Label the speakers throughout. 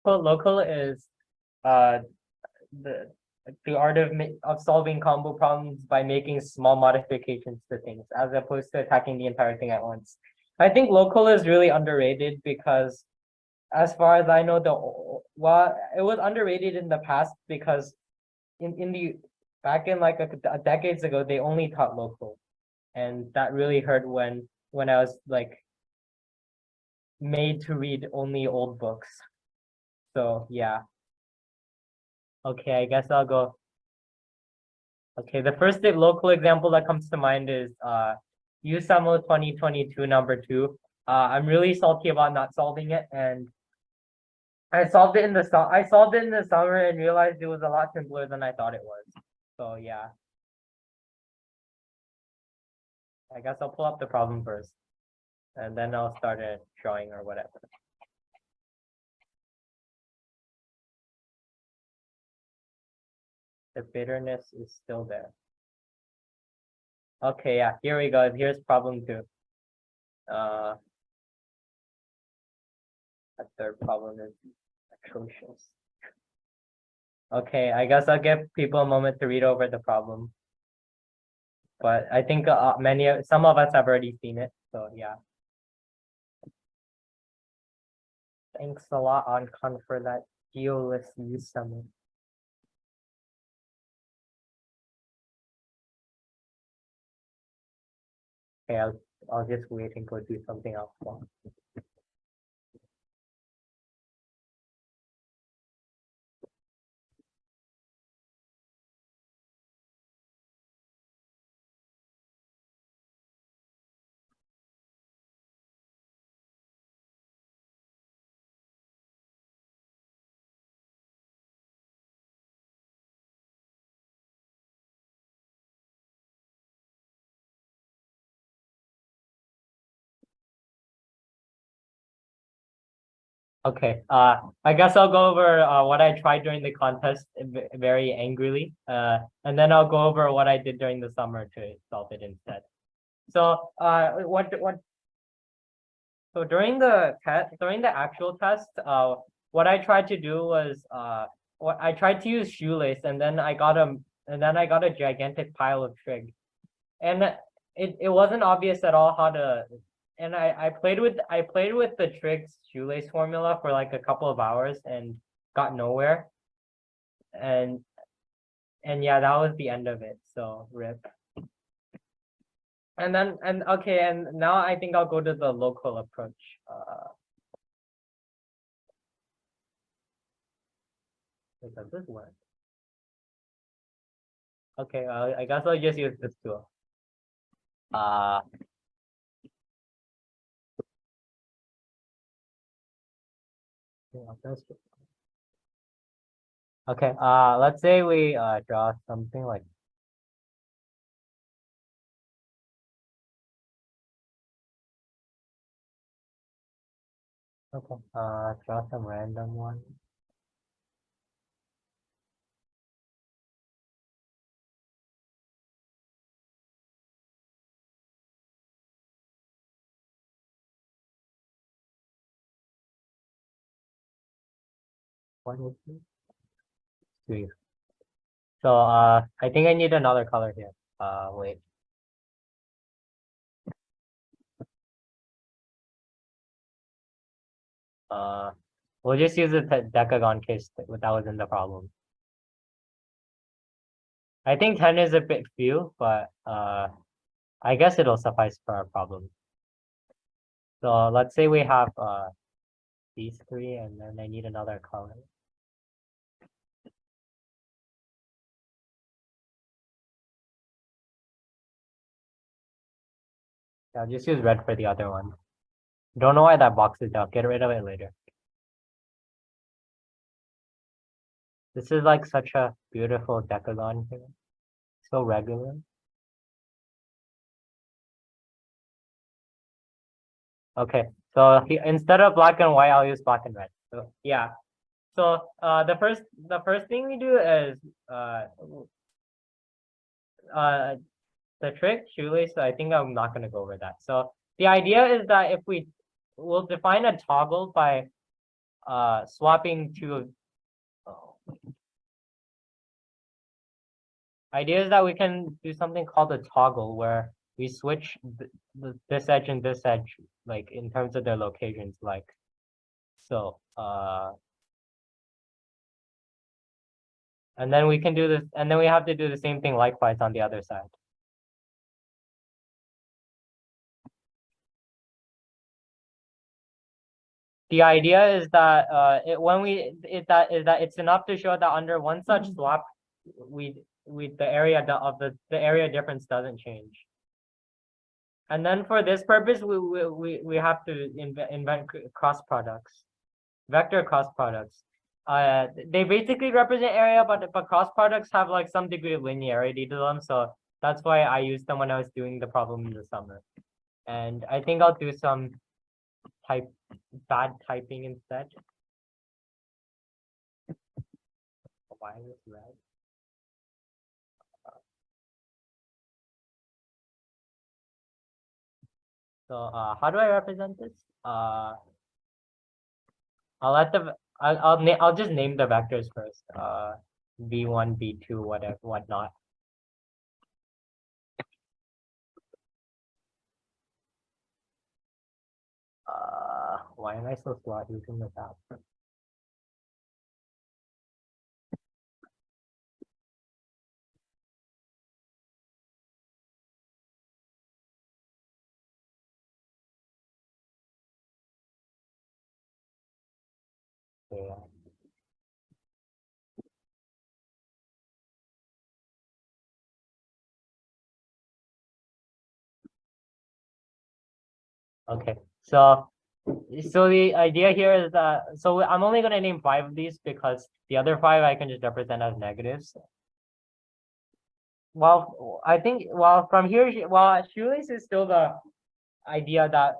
Speaker 1: local is the the art of solving combo problems by making small modifications to things as opposed to attacking the entire thing at once. I think local is really underrated because as far as I know, it was underrated in the past because back in like a decades ago, they only taught local, and that really hurt when I was like made to read only old books. So yeah. Okay, I guess I'll go. Okay, the first local example that comes to mind is USAMO 2022 number 2. I'm really salty about not solving it, and I solved it in the summer and realized it was a lot simpler than I thought it was. So yeah. I guess I'll pull up the problem first, and then I'll start a drawing or whatever. The bitterness is still there. Okay, yeah, here we go. Here's problem 2. A third problem is atrocious. Okay, I guess I'll give people a moment to read over the problem. But I think some of us have already seen it, so yeah. Thanks a lot, Oncon, for that Ulysses summon. Okay, I'll just wait and go do something else. Okay, I guess I'll go over what I tried during the contest very angrily, and then I'll go over what I did during the summer to solve it instead. So, so during the actual test, what I tried to do was, what I tried to use shoelace, and then I got a gigantic pile of trig, and it wasn't obvious at all how to. And I played with the trig's shoelace formula for like a couple of hours and got nowhere. And yeah, that was the end of it. So rip. And now I think I'll go to the local approach. Does this work? Okay, I guess I'll just use this tool. Okay, let's say we draw something like okay, draw some random one. One is 2. So I think I need another color here. Wait. We'll just use the decagon case that was in the problem. I think 10 is a bit few, but I guess it'll suffice for our problem. So let's say we have these 3, and then I need another color. I'll just use red for the other one. Don't know why that box is out. Get rid of it later. This is like such a beautiful decagon here. So regular. Okay, so instead of black and white, I'll use black and red. So yeah. So the first thing we do is the trick shoelace. So I think I'm not gonna go over that. So the idea is that if we'll define a toggle by swapping to idea is that we can do something called a toggle where we switch this edge and this edge, like in terms of their locations, like so. And then we can do this, and then we have to do the same thing likewise on the other side. The idea is that that it's enough to show that under one such swap, the area of the area difference doesn't change. And then for this purpose, we have to invent cross products, vector cross products. They basically represent area, but cross products have like some degree of linearity to them, so that's why I used them when I was doing the problem in the summer. And I think I'll do some bad typing instead. Why is this red? So how do I represent this? I'll just name the vectors first. V1, V2, whatever, whatnot. Why am I so slow at using this app? Yeah. Okay, so the idea here is that I'm only gonna name 5 of these because the other 5 I can just represent as negatives. Well, I think from here, shoelace is still the idea that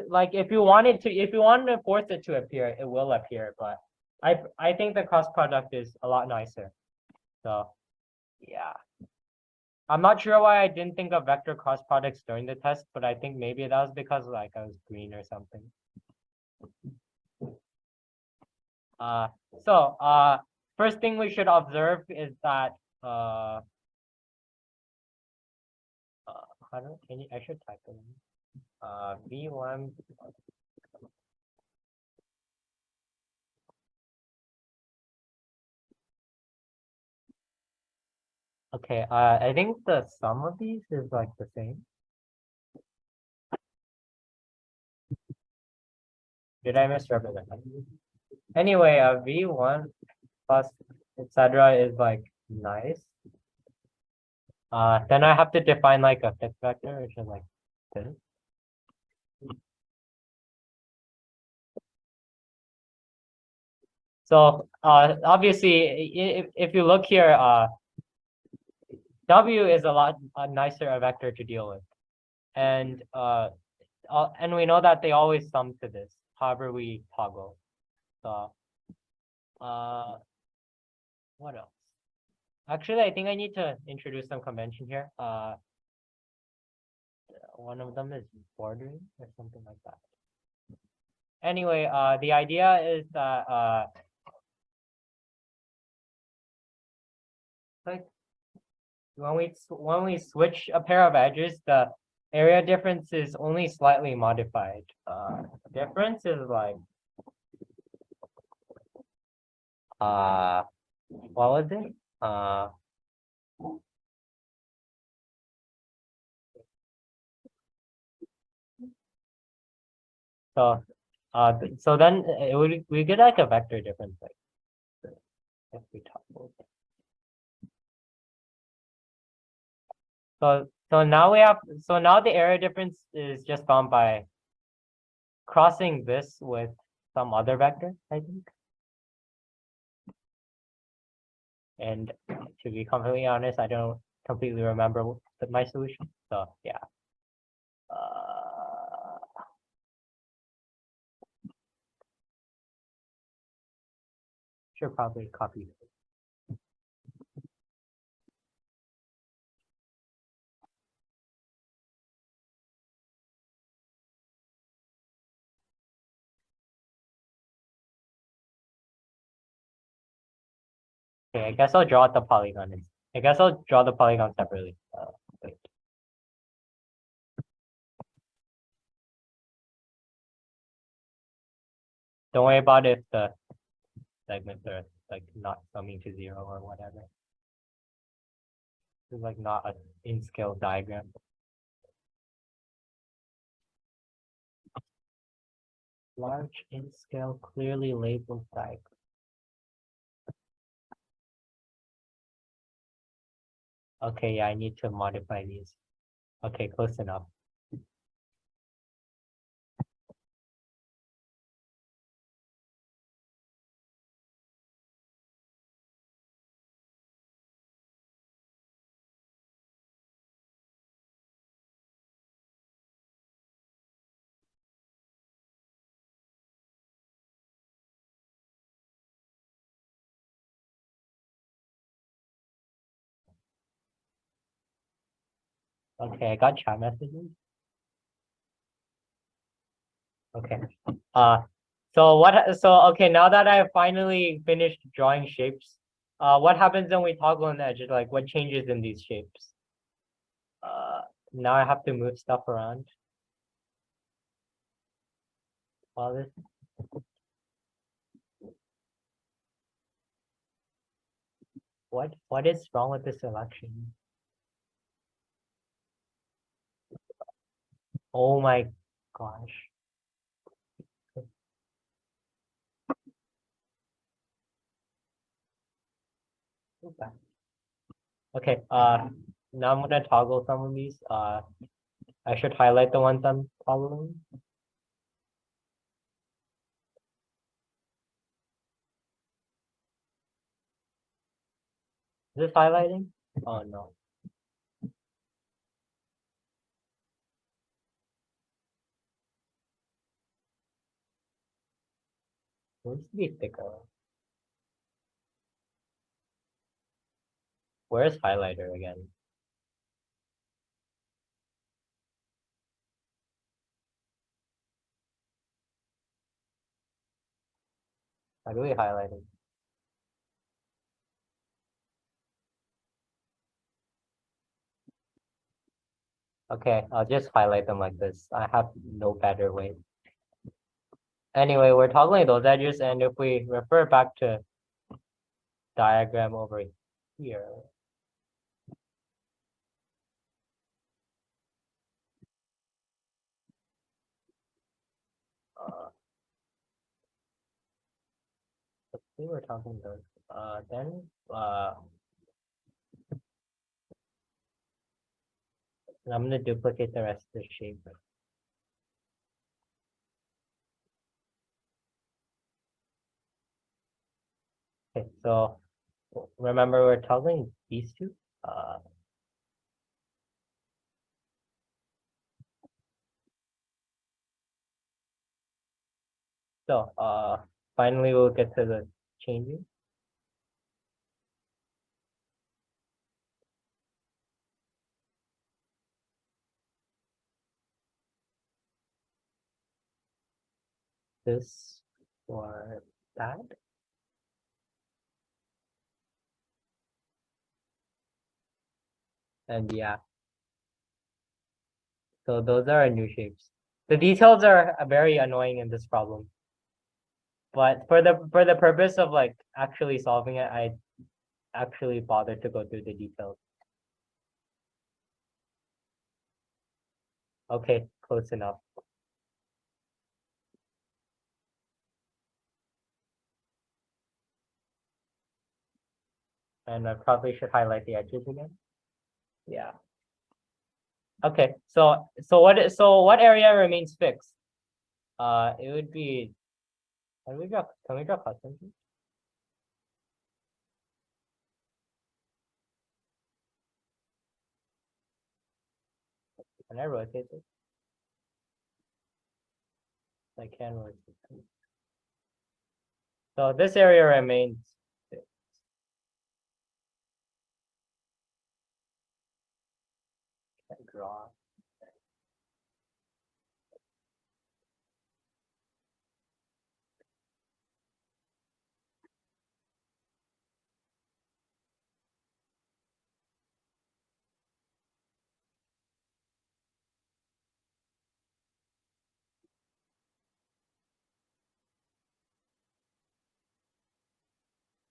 Speaker 1: like if you wanted to force it to appear, it will appear, but I think the cross product is a lot nicer. So yeah. I'm not sure why I didn't think of vector cross products during the test, but I think maybe that was because like I was green or something. First thing we should observe is that I should type it in. V1. Okay, I think the sum of these is like the same. Did I misrepresent that? Anyway, V1 plus etc. is like nice. Then I have to define like a fifth vector, which is like this. So obviously, if you look here, W is a lot nicer a vector to deal with, and we know that they always sum to this. However, we toggle. So, what else? Actually, I think I need to introduce some convention here. One of them is bordering or something like that. Anyway, the idea is that like when we switch a pair of edges, the area difference is only slightly modified. Difference is like what was it? So then we get like a vector difference, like if we toggle. So now the area difference is just found by crossing this with some other vector, I think. And to be completely honest, I don't completely remember my solution. So yeah. Should probably copy Okay, I guess I'll draw the polygon. I guess I'll draw the polygon separately. Wait. Don't worry about if the segments are like not summing to 0 or whatever. It's like not an in-scale diagram. Large in-scale, clearly labeled diagram. Okay, yeah, I need to modify these. Okay, close enough. Okay, I got chat messages. Okay. Okay, now that I finally finished drawing shapes, what happens when we toggle an edge? Like what changes in these shapes? Now I have to move stuff around. All this. What is wrong with this selection? Oh my gosh. Okay, now I'm gonna toggle some of these. I should highlight the ones I'm toggling. Is this highlighting? Oh no. It needs to be thicker. Where's highlighter again? How do we highlight it? Okay, I'll just highlight them like this. I have no better way. Anyway, we're toggling those edges, and if we refer back to diagram over here, let's see, we're talking those. Then I'm gonna duplicate the rest of the shape. Okay, so remember we're toggling these two. So finally we'll get to the changing. This or that. And yeah, so those are our new shapes. The details are very annoying in this problem. But for the purpose of like actually solving it, I actually bothered to go through the details. Okay, close enough. And I probably should highlight the edges again. Yeah. Okay, so what area remains fixed? It would be, can we draw custom? Can I rotate this? I can rotate it. So this area remains fixed. Can draw.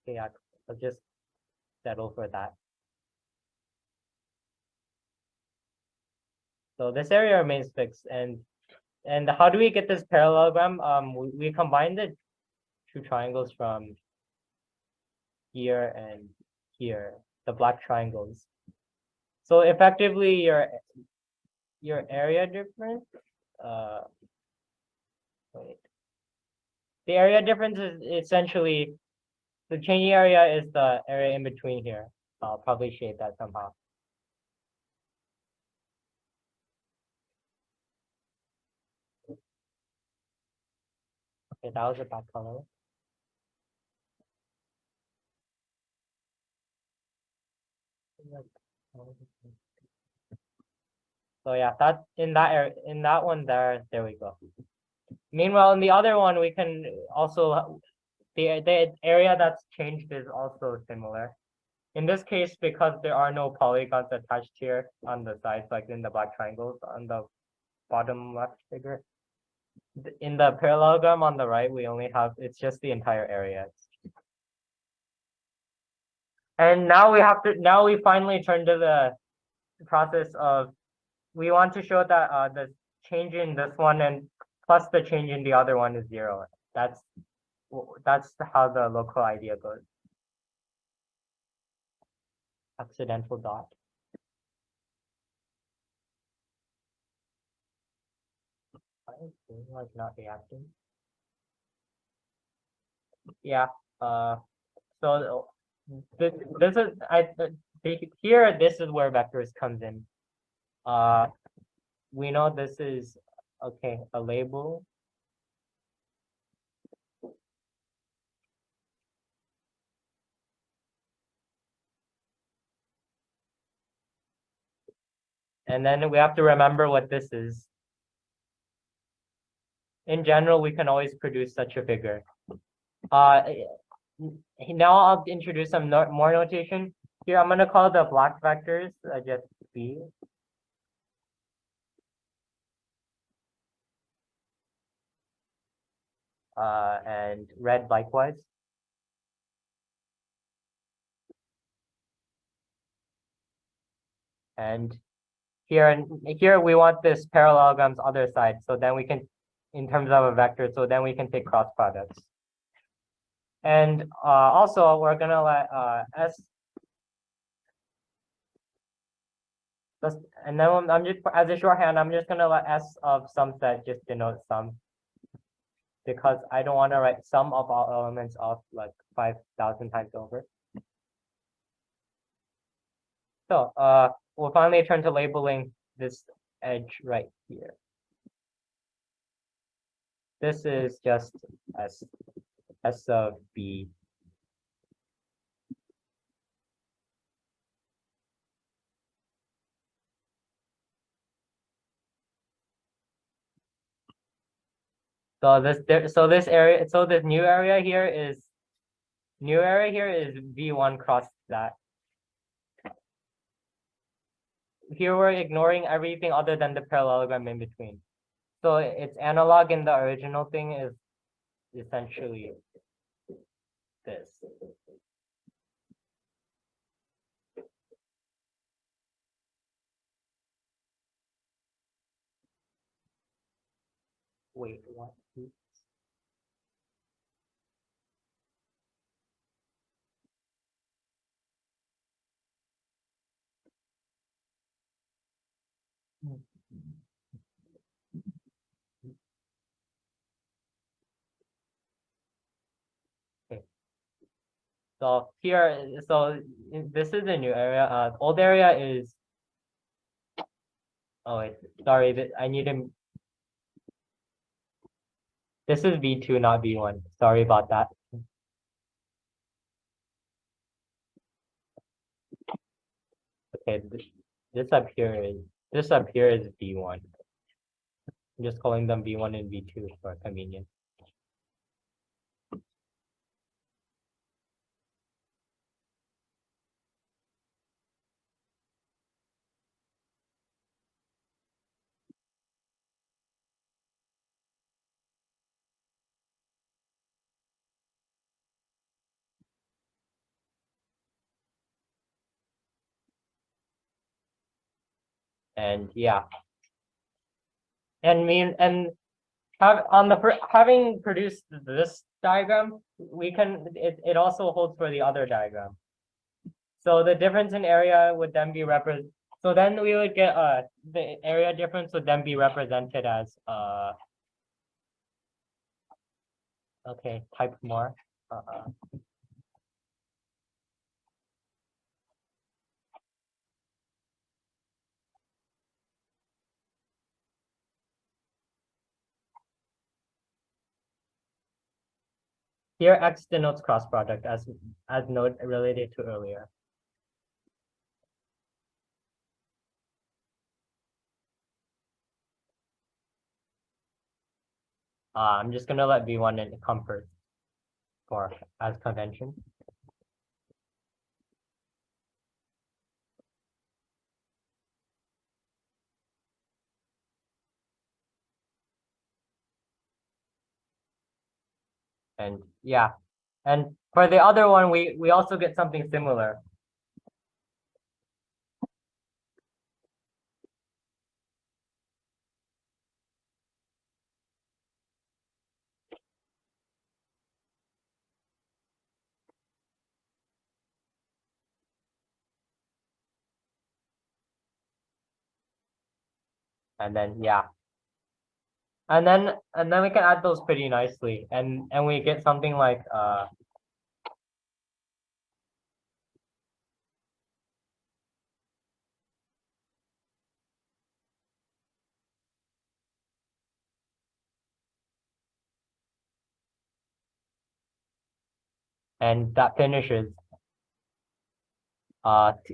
Speaker 1: Okay, yeah, I'll just settle for that. So this area remains fixed, and how do we get this parallelogram? We combine the two triangles from here and here, the black triangles. So effectively, your area difference. Wait. The area difference is essentially the changing area is the area in between here. I'll probably shade that somehow. Okay, that was a bad color. So yeah, that in that area, in that one there we go. Meanwhile, in the other one, we can also the area that's changed is also similar. In this case, because there are no polygons attached here on the sides, like in the black triangles on the bottom left figure. In the parallelogram on the right, we only have it's just the entire area. And now we finally turn to the process of we want to show that the change in this one and plus the change in the other one is zero. That's how the local idea goes. Accidental dot. Why is it like not reacting? Yeah. So this is here. This is where vectors comes in. We know this is okay. A label. And then we have to remember what this is. In general, we can always produce such a figure. Now I'll introduce some more notation. Here, I'm gonna call the black vectors just B. And red likewise. And here we want this parallelogram's other side. So then we can, in terms of a vector, so then we can take cross products. And also we're gonna let S. And then I'm just as a shorthand, I'm just gonna let S of some set just denote sum. Because I don't want to write sum of all elements of like 5,000 times over. So we'll finally turn to labeling this edge right here. This is just S of B. So this area, so this new area here is V1 cross that. Here we're ignoring everything other than the parallelogram in between. So its analog in the original thing is essentially this. Wait, what? Okay. So here, so this is a new area. Old area is. Oh wait, sorry. I need to. This is V2, not V1. Sorry about that. Okay, this up here is V1. I'm just calling them V1 and V2 for convenience. And yeah, and having produced this diagram, it also holds for the other diagram. So the difference in area would then be so then we would get the area difference would then be represented as okay, type more. Here X denotes cross product as note related to earlier. I'm just gonna let V1 in comfort for as convention. And yeah, and for the other one, we also get something similar. And then yeah, and then we can add those pretty nicely, and we get something like and that finishes.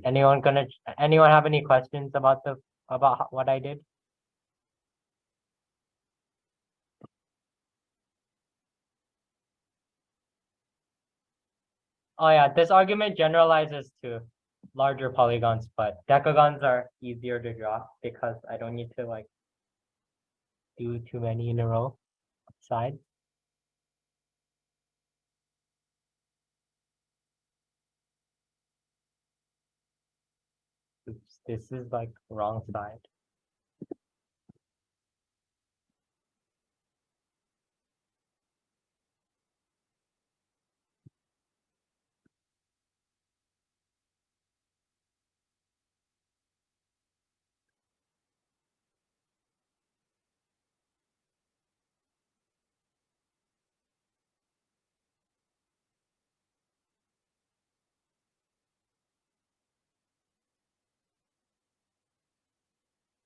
Speaker 1: Anyone have any questions about what I did? Oh yeah, this argument generalizes to larger polygons, but decagons are easier to draw because I don't need to like do too many in a row sides. Oops, this is like wrong side.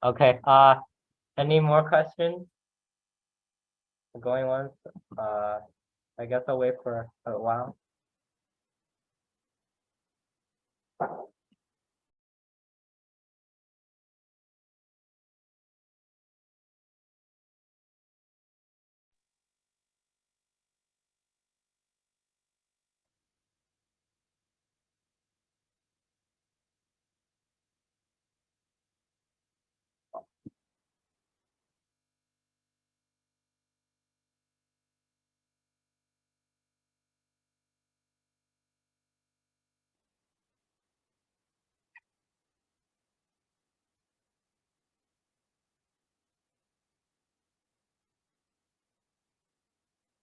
Speaker 1: Okay, any more questions? Going once? I guess I'll wait for a while.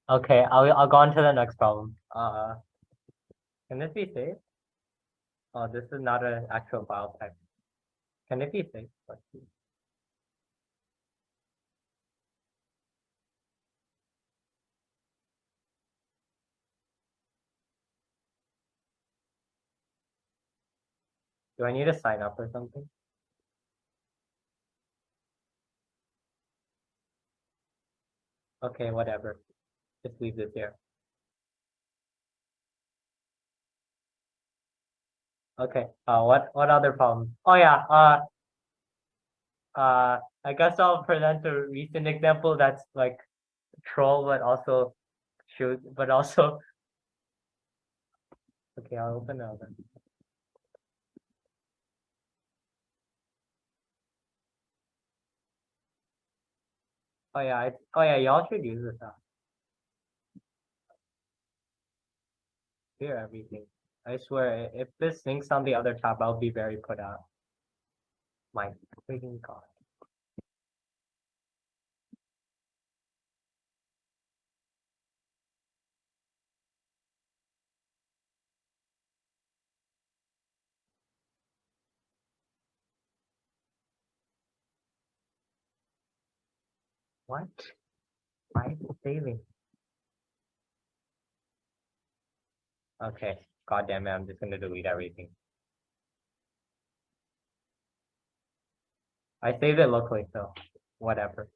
Speaker 1: Okay, I'll go on to the next problem. Can this be saved? Oh, this is not an actual file type. Can it be saved? Let's see. Do I need to sign up or something? Okay, whatever. Just leave this here. Okay. What other problems? Oh yeah. I guess I'll present a recent example that's like troll, but also shoot, but also. Okay, I'll open it then. Oh yeah. Oh yeah. Y'all should use this app. Hear everything. I swear, if this syncs on the other tab, I'll be very put out. My freaking God. What? Why is it saving? Okay. God damn it, I'm just gonna delete everything. I saved it locally, so whatever.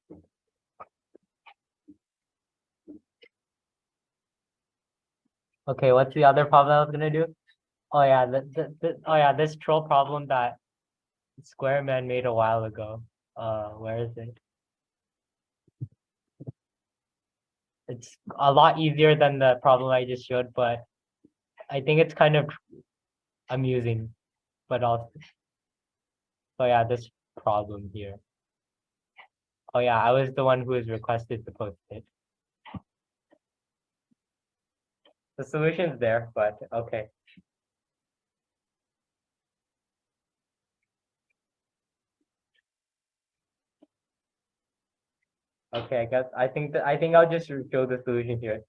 Speaker 1: Okay, what's the other problem I was gonna do? Oh yeah, this troll problem that Square Man made a while ago. Where is it? It's a lot easier than the problem I just showed, but I think it's kind of amusing, but also, oh yeah, this problem here. Oh yeah, I was the one who was requested to post it. The solution's there, but okay. Okay, I think I'll just show the solution here.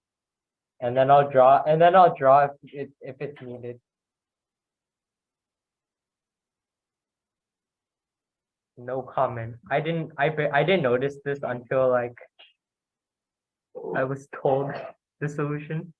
Speaker 1: And then I'll draw if it's needed. No comment. I didn't notice this until like I was told the solution.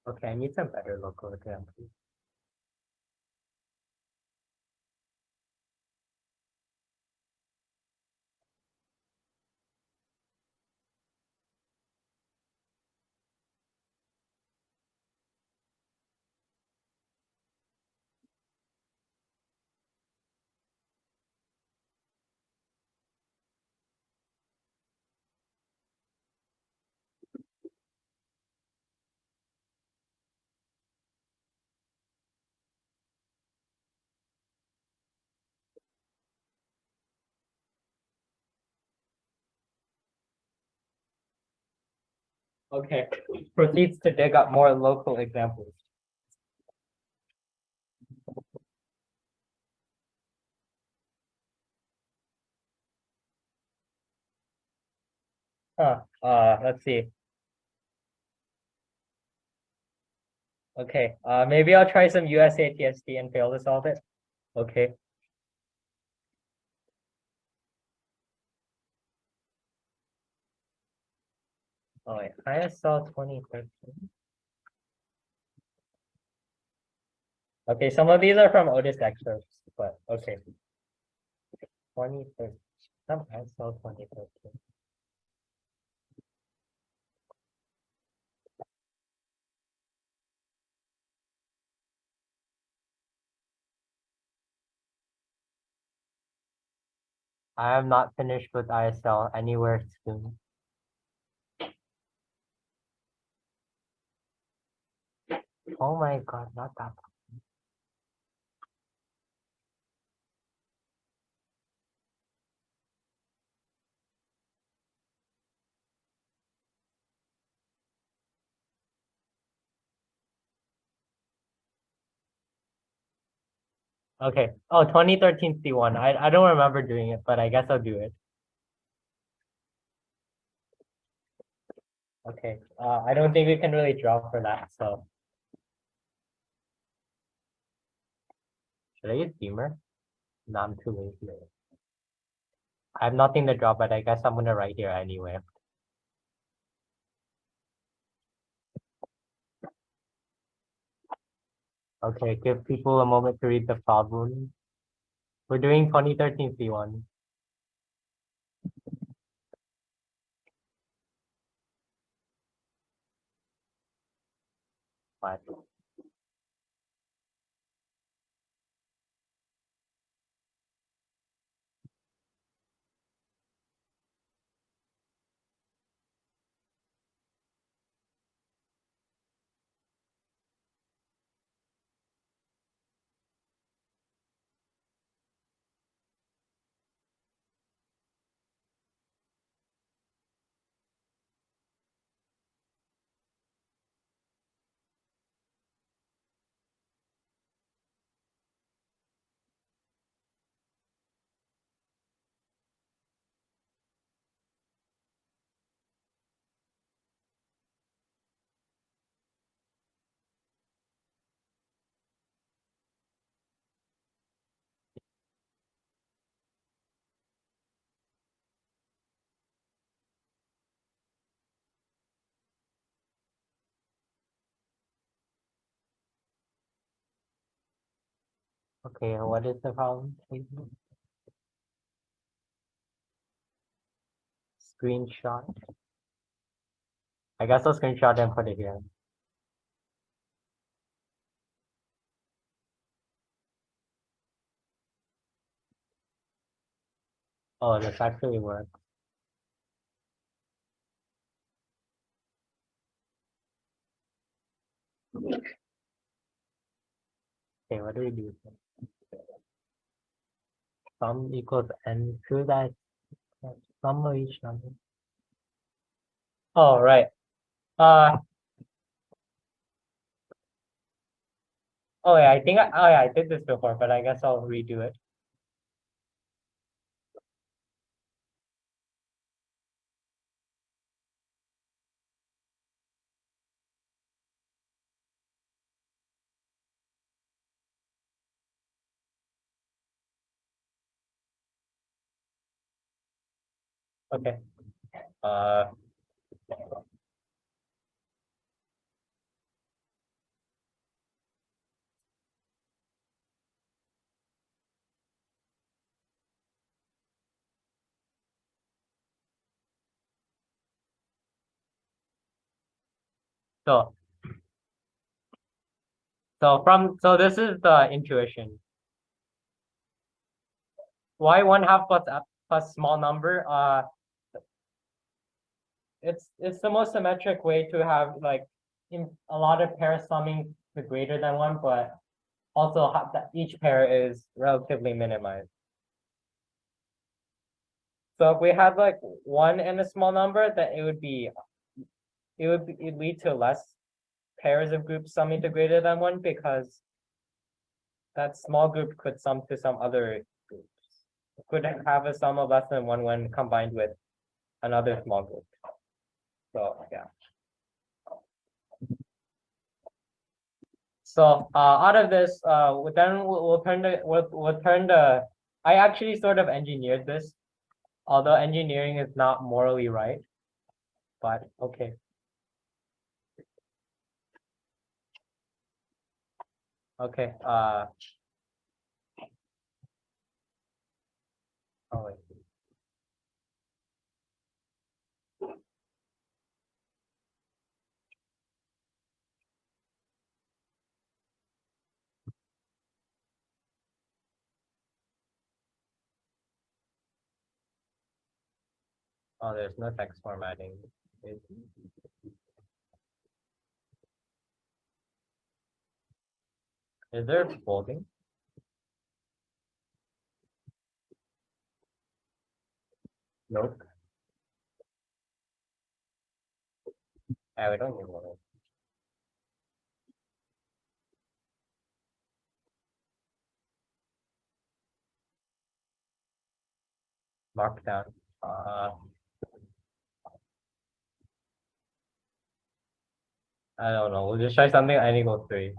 Speaker 1: Okay, I need some better local examples. Okay, proceeds to dig up more local examples. Let's see. Okay, maybe I'll try some USATSD and fail to solve it. Okay. Oh wait, ISL 2013. Okay, some of these are from Otis excerpts, but okay. 2013. Some ISL 2013. I am not finished with ISL anywhere soon. Oh my God, not that. Okay. Oh, 2013 C1. I don't remember doing it, but I guess I'll do it. Okay. I don't think we can really draw for that, so. Should I use Beamer? No, I'm too lazy. I have nothing to draw, but I guess I'm gonna write here anyway. Okay, give people a moment to read the problem. We're doing 2013 C1. What? Okay, what is the problem? Screenshot. I guess I'll screenshot and put it here. Oh, this actually works. Okay, what do we do? Sum equals n to that sum of each number. Oh, right. Oh yeah, I did this before, but I guess I'll redo it. Okay. Uh, so so this is the intuition. Why 1/2 plus f plus small number? It's the most symmetric way to have like in a lot of pairs summing to greater than one, but also that each pair is relatively minimized. So if we had like one and a small number, then it'd lead to less pairs of groups summing to greater than one because that small group could sum to some other groups. It could have a sum of less than one when combined with another small group. So yeah. So out of this, then we'll turn the. I actually sort of engineered this, although engineering is not morally right, but okay. Okay. Oh wait. Oh, there's no text formatting. Is, is there bolding? Nope. We don't need one. Markdown. I don't know. We'll just try something n equals 3.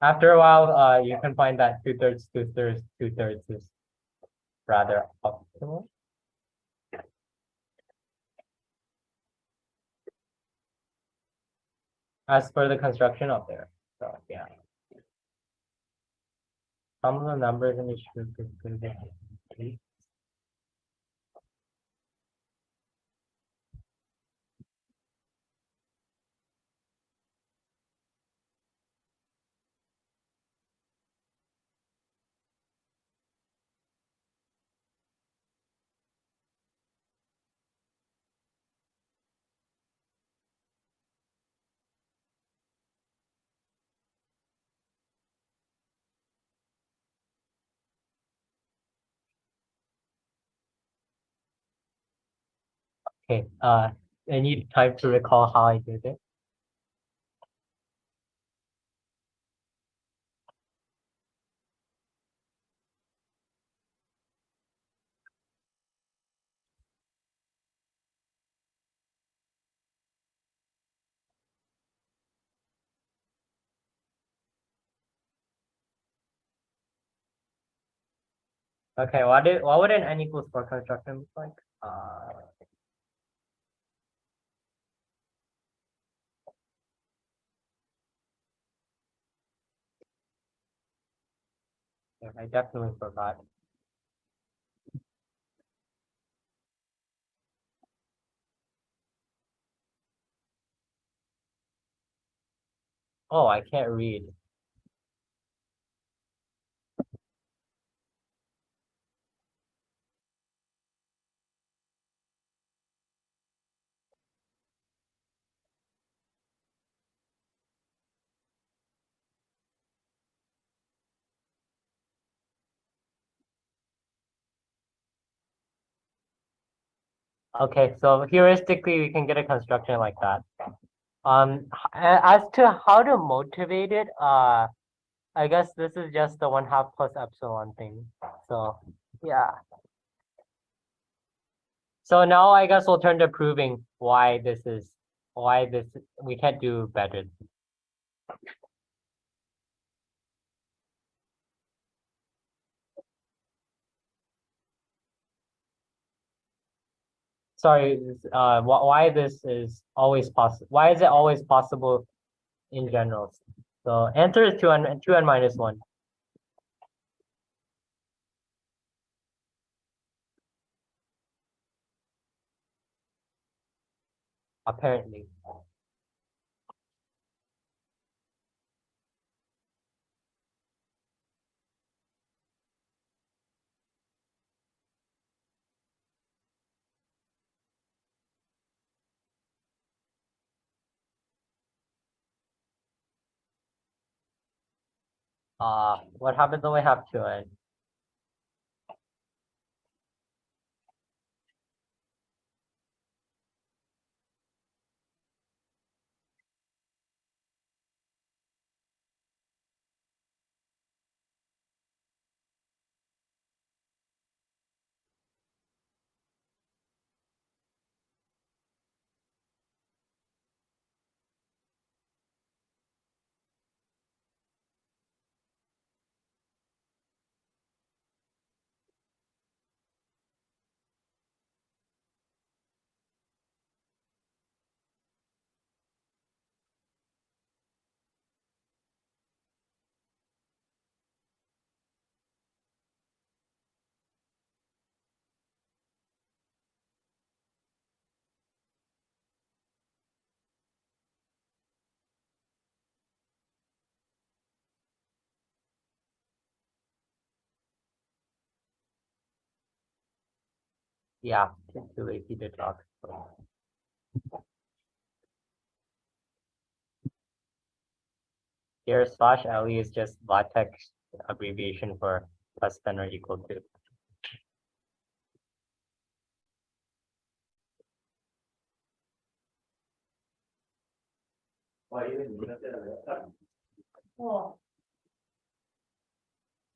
Speaker 1: After a while, you can find that 2/3, 2/3, 2/3 is rather optimal. As per the construction up there. So yeah. Some of the numbers in each group is going to be. Okay. I need time to recall how I did it. Okay, what would an n equals 4 construction look like? I definitely forgot. Oh, I can't read. Okay, so heuristically, we can get a construction like that. As to how to motivate it, I guess this is just the 1/2 plus epsilon thing. So yeah. So now I guess we'll turn to proving why we can't do better. Sorry, why this is always possible? Why is it always possible in general? So answer is 2n minus 1. Apparently. What happens when we have 2n? Yeah, too lazy to talk. Here slash LE is just LaTeX abbreviation for less than or equal to.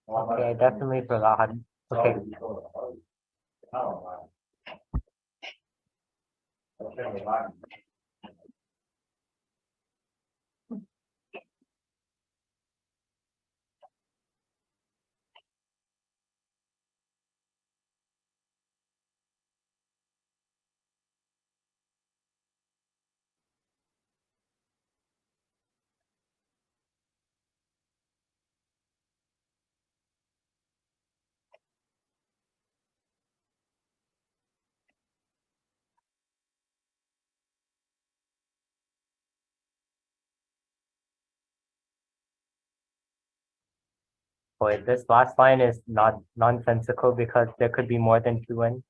Speaker 1: Okay, I definitely forgot. Okay. Boy, this last line is not nonsensical because there could be more than 2n.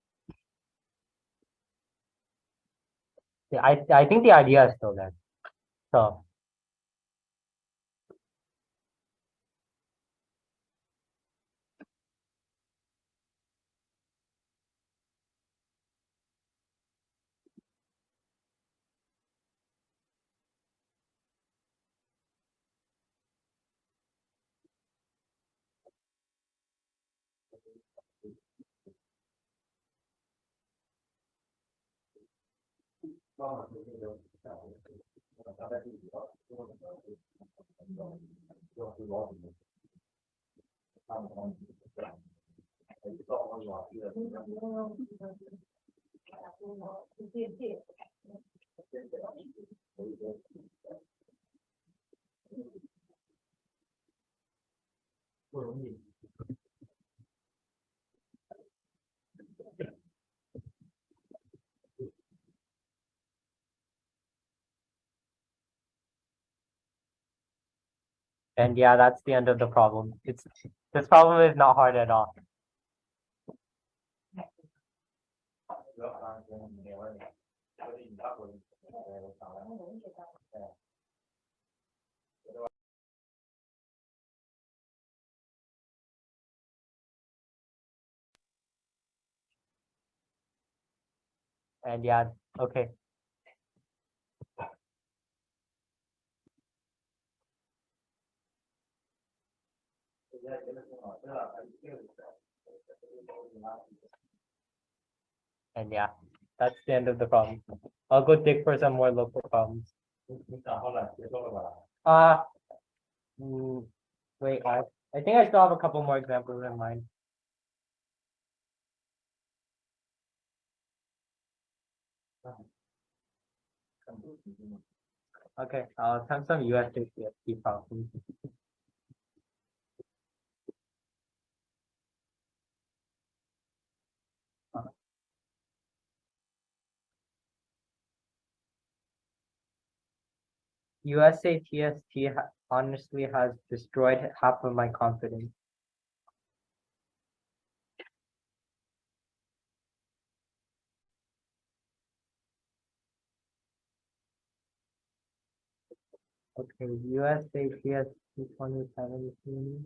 Speaker 1: Yeah, I think the idea is still there. So And yeah, that's the end of the problem. This problem is not hard at all. And yeah, okay. And yeah, that's the end of the problem. I'll go dig for some more local problems. Uh, wait, I think I still have a couple more examples in mind. Okay, I'll attempt some USDCST problems. USATST honestly has destroyed half of my confidence. Okay, USATST 2017.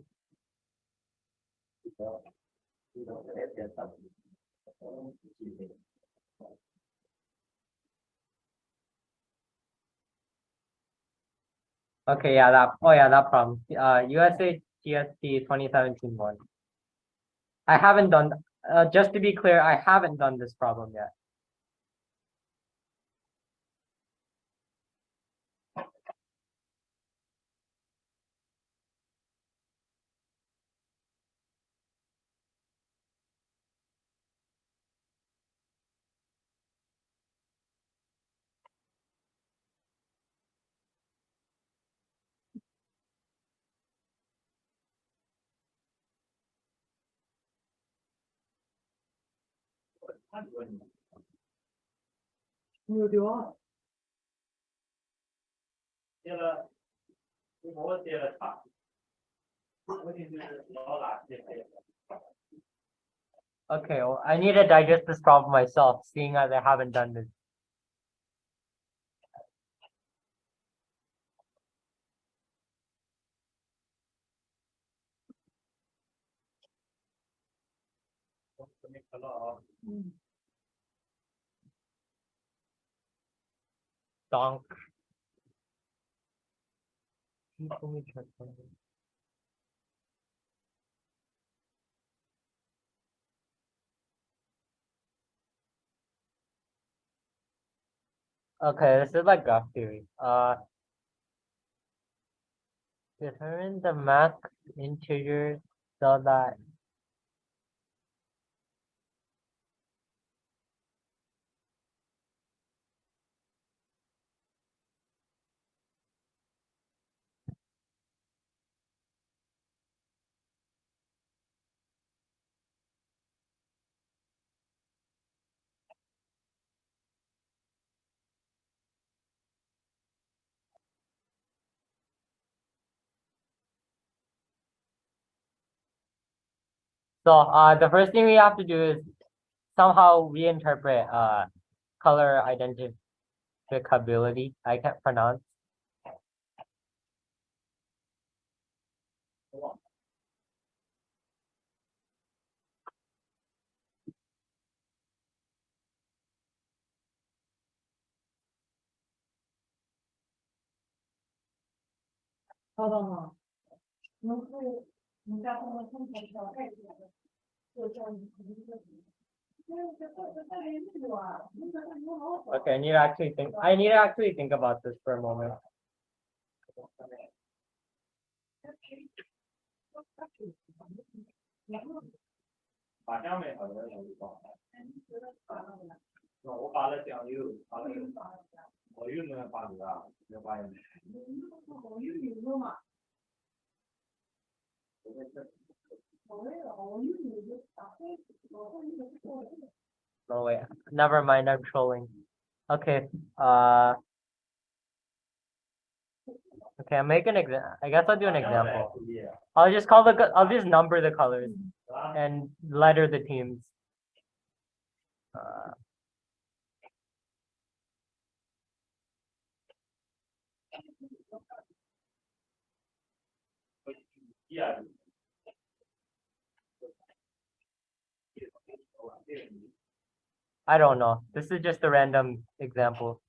Speaker 1: Okay, yeah, that problem. USATST 2017 one. I haven't done, just to be clear, I haven't done this problem yet. Okay, well, I need to digest this problem myself, seeing as I haven't done this. Donk. Okay, this is like graph theory. Determine the max integer so that the first thing we have to do is somehow reinterpret color identificability. I can't pronounce. Okay, I need to actually think about this for a moment. No wait, never mind, I'm trolling. Okay, Okay, I'll make an example. I guess I'll do an example. I'll just number the colors and letter the teams. Uh, I don't know. This is just a random example.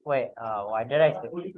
Speaker 1: Wait, why did I say oops,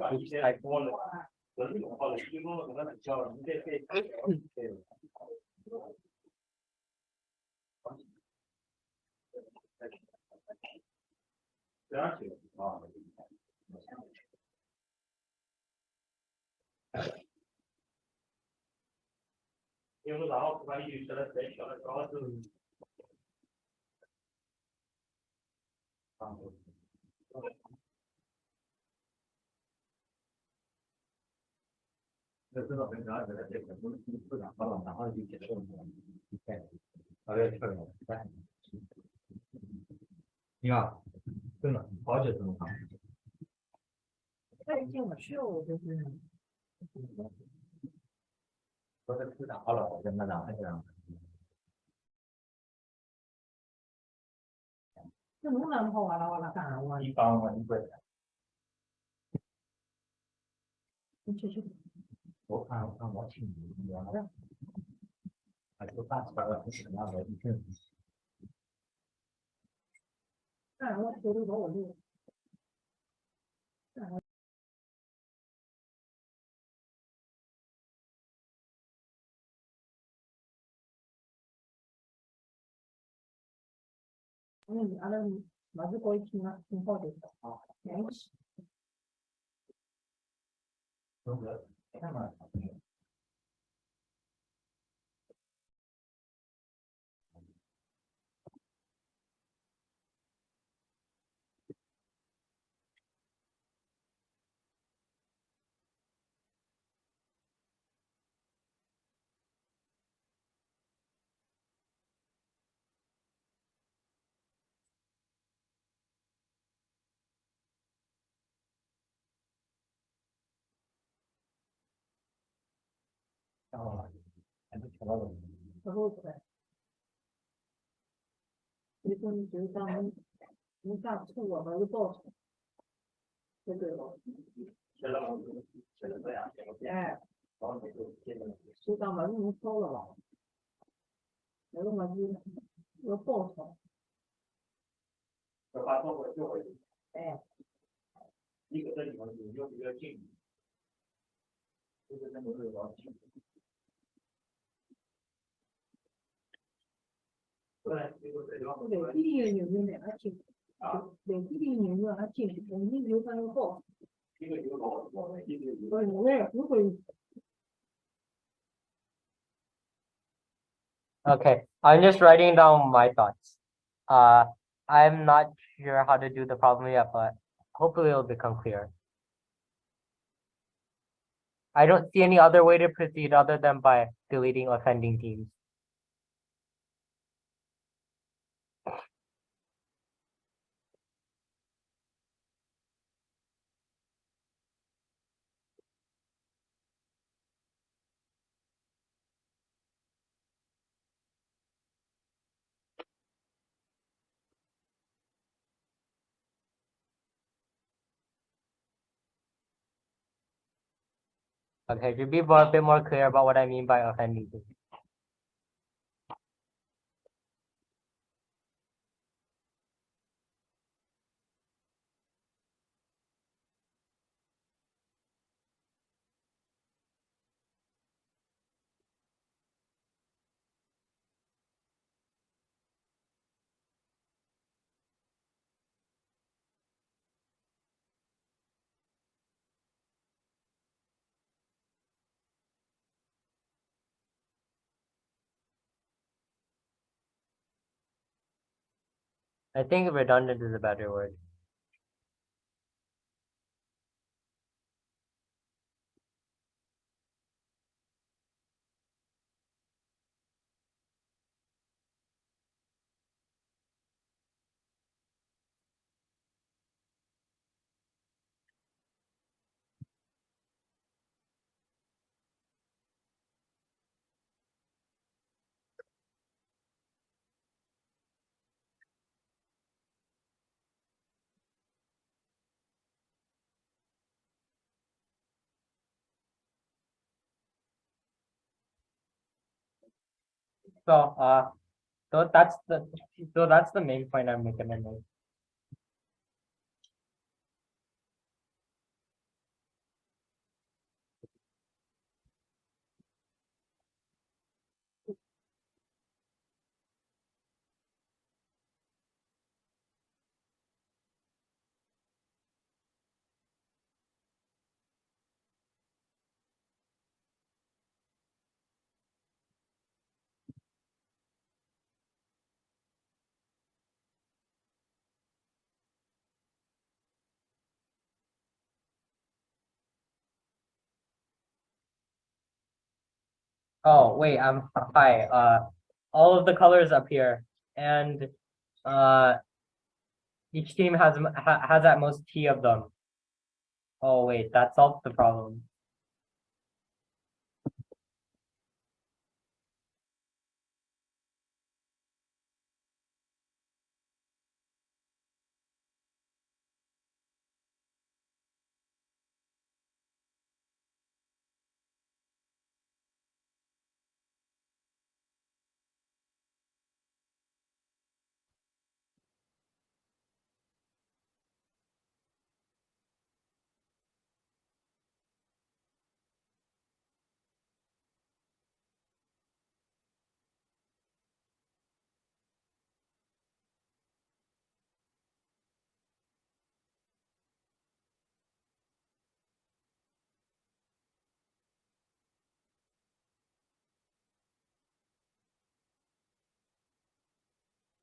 Speaker 1: Okay, I'm just writing down my thoughts. I'm not sure how to do the problem yet, but hopefully it'll become clear. I don't see any other way to proceed other than by deleting offending teams. Okay, to be a bit more clear about what I mean by offending teams. I think redundant is a better word. So so that's the main point I'm making. Oh wait, hi. All of the colors up here, and uh, each team has at most T of them. Oh wait, that solves the problem.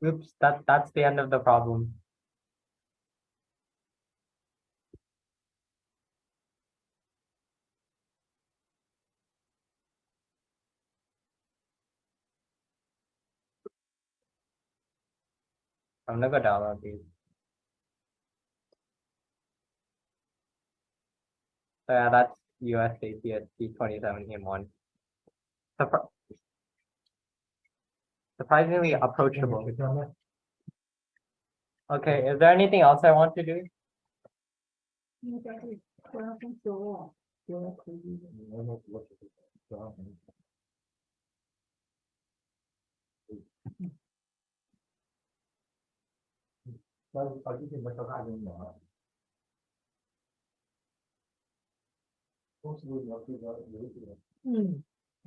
Speaker 1: Oops, that's the end of the problem. I'm gonna go download these. So yeah, that's USATSC 2017 one. Surpri- Surprisingly approachable. Okay, is there anything else I want to do?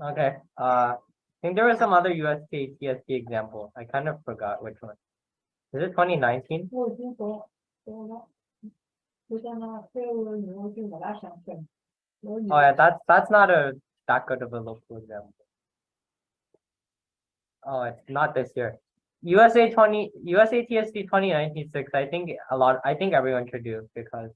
Speaker 1: Okay. I think there was some other USK TSP example. I kind of forgot which one. Is it 2019? Oh yeah, that's not that good of a local example. Oh, it's not this year. USA TSP 2019 6. I think everyone should do because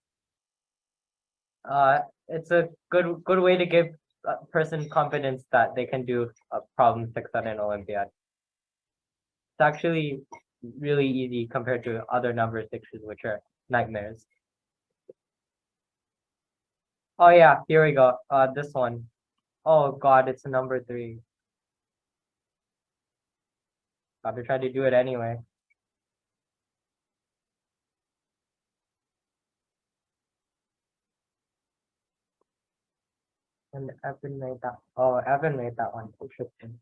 Speaker 1: it's a good way to give a person confidence that they can do a problem 6 at an Olympiad. It's actually really easy compared to other number 6s, which are nightmares. Oh yeah, here we go. This one. Oh god, it's a number 3. Got to try to do it anyway. And Evan made that. Oh, Evan made that one. Interesting.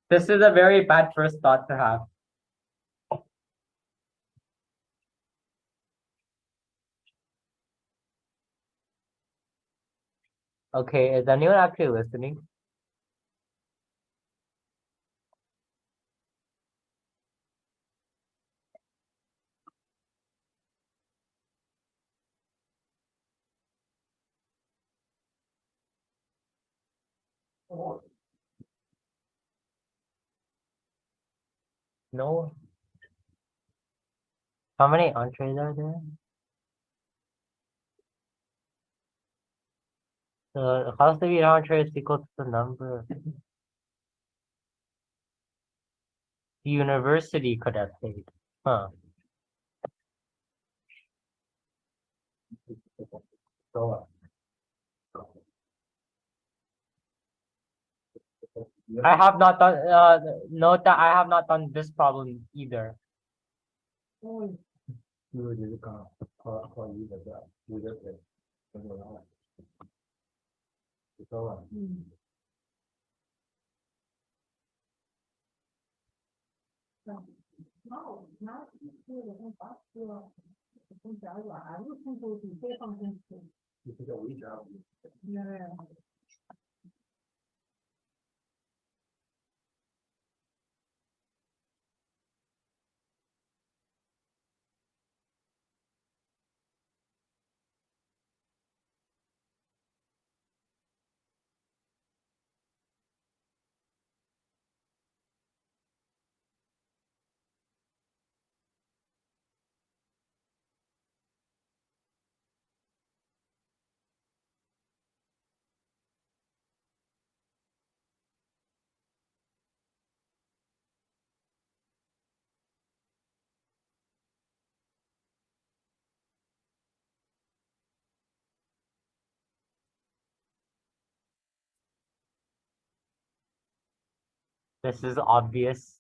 Speaker 1: This is a very bad first thought to have. Okay, is anyone actually listening? No. How many entrees are there? The cost of each entree is equal to the number. The university could have paid. Huh. I have not done, note that I have not done this problem either. This is obvious.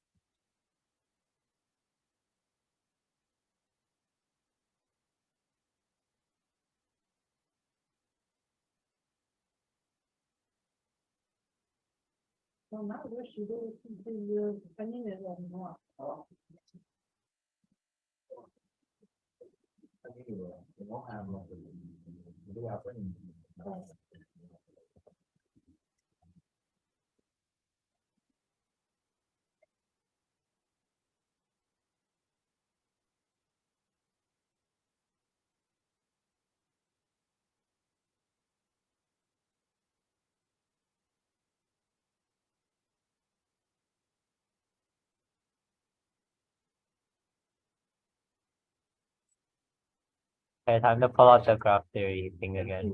Speaker 1: Okay, time to pull out the graph theory thing again.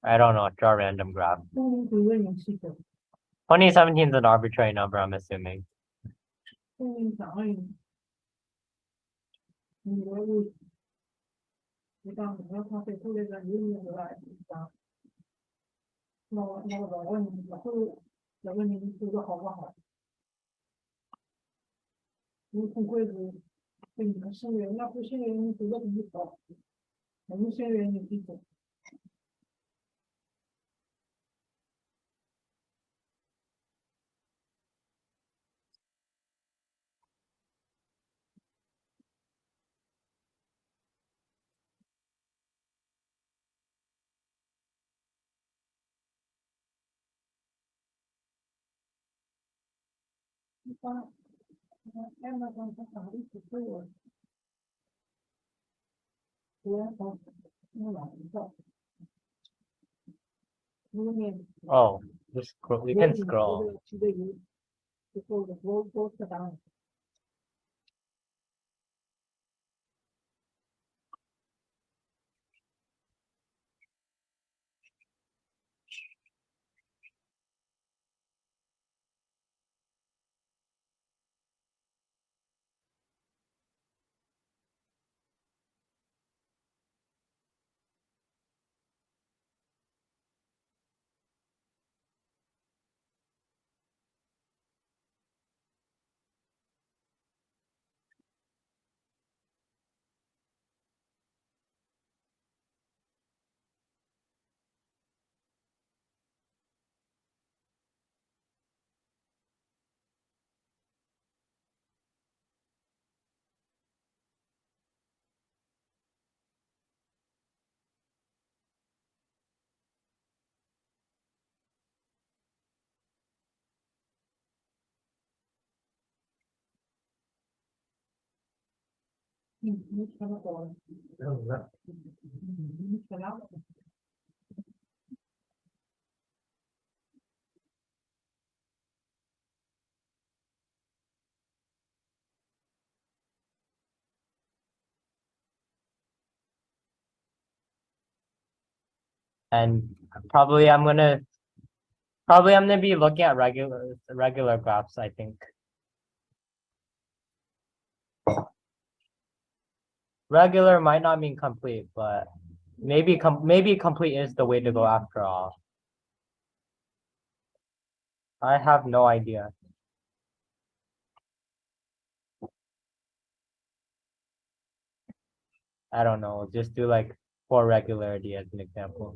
Speaker 1: I don't know, draw a random graph. 2017 is an arbitrary number, I'm assuming. Oh, we can scroll. And probably I'm gonna be looking at regular graphs, I think. Regular might not mean complete, but maybe complete is the way to go after all. I have no idea. I don't know. Just do like for regularity as an example.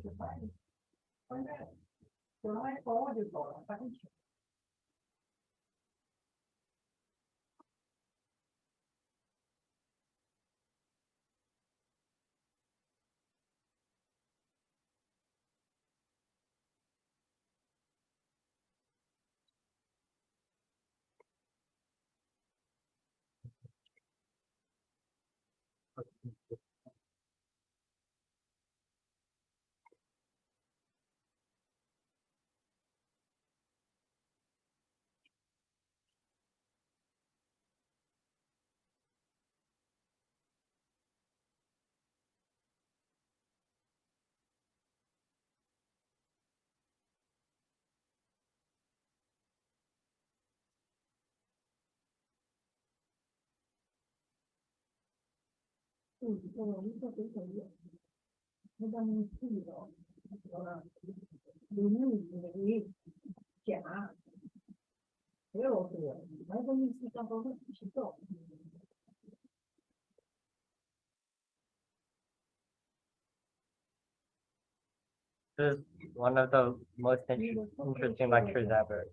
Speaker 1: This is one of the most interesting lectures ever.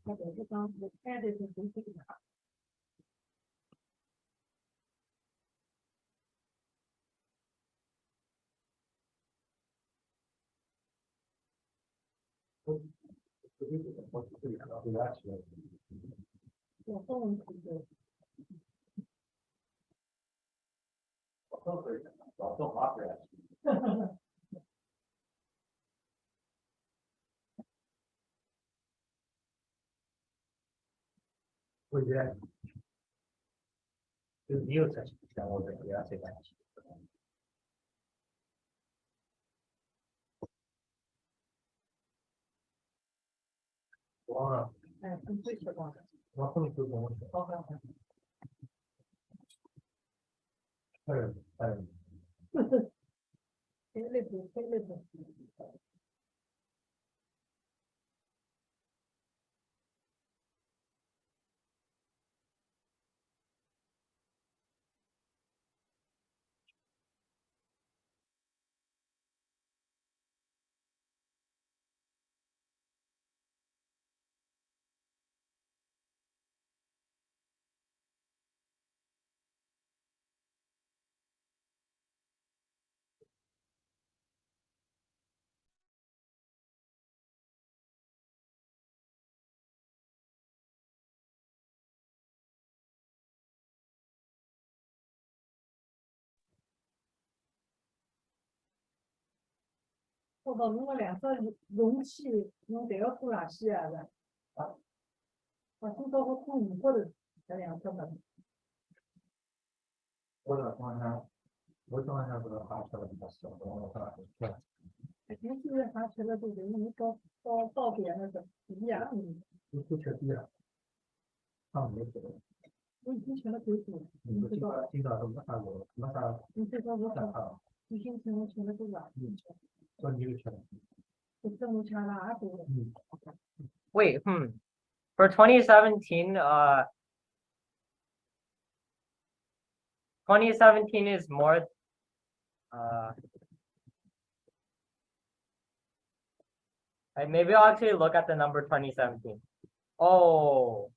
Speaker 1: Wait, for 2017, 2017 is more maybe I'll actually look at the number 2017. Oh,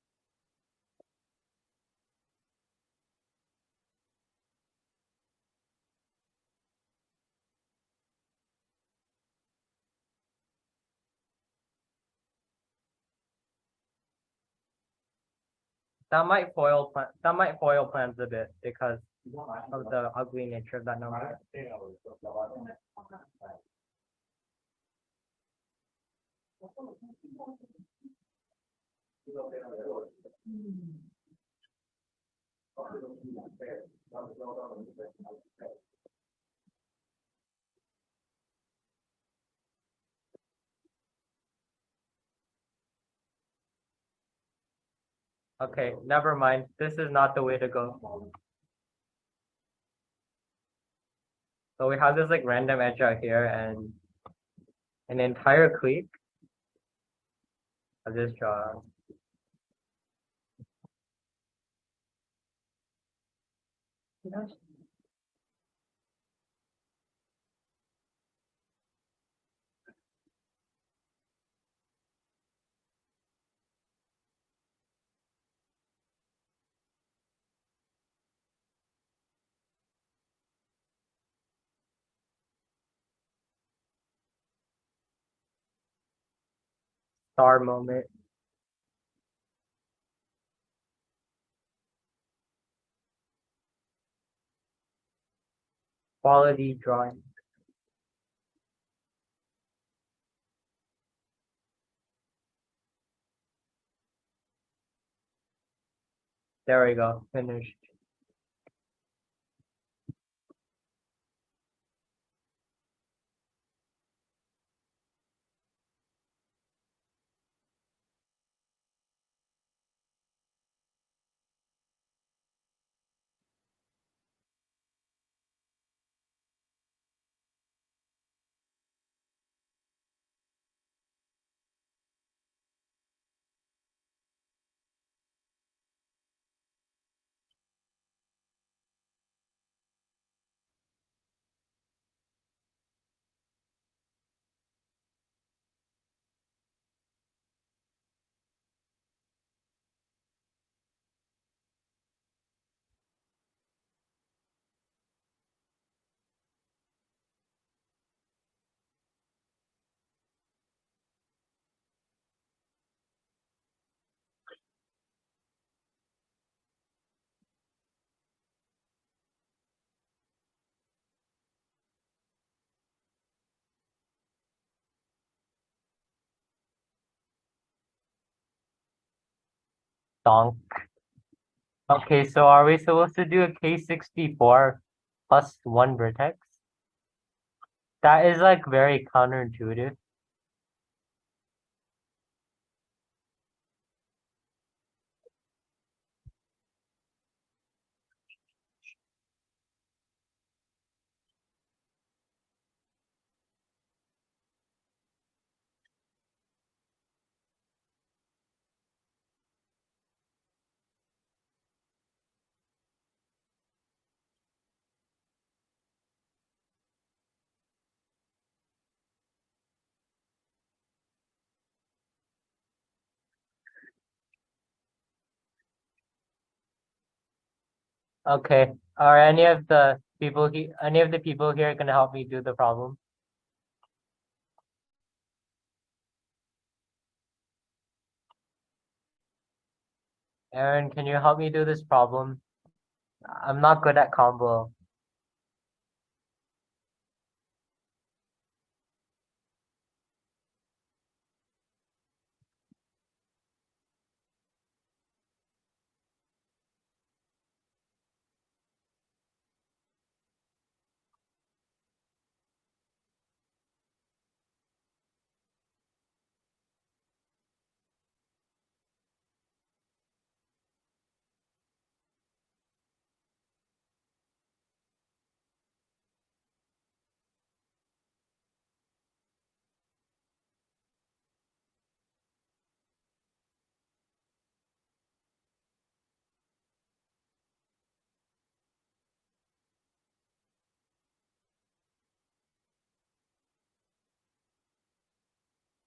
Speaker 1: that might foil plans a bit because of the ugly nature of that number. Okay, never mind. This is not the way to go. So we have this like random edge out here and an entire clique. I'll just draw star moment. Quality drawing. There we go. Finished. Donk. Okay, so are we supposed to do a K64 plus one vertex? That is like very counterintuitive. Okay. Are any of the people here gonna help me do the problem? Aaron, can you help me do this problem? I'm not good at combo.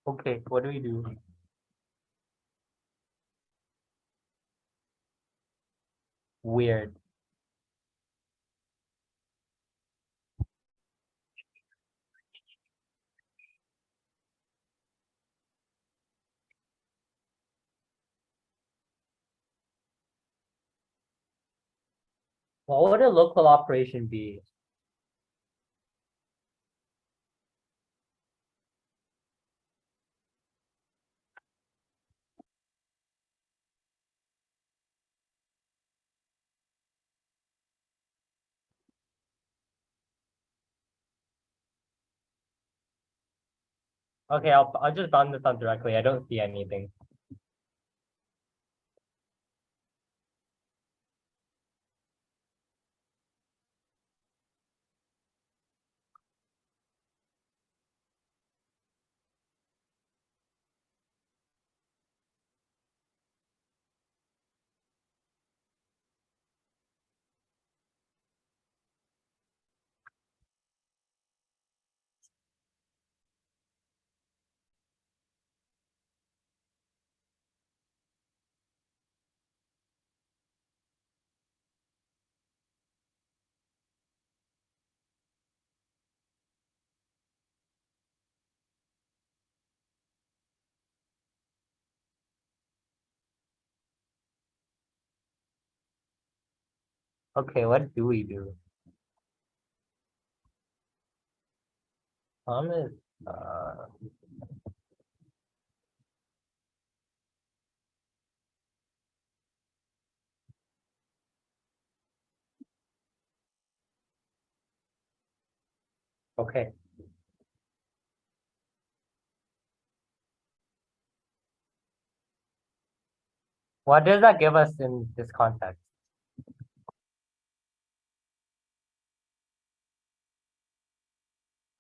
Speaker 1: Okay, what do we do? Weird. What would a local operation be? Okay, I'll just bound this up directly. I don't see anything. Okay, what do we do? Is okay. What does that give us in this context?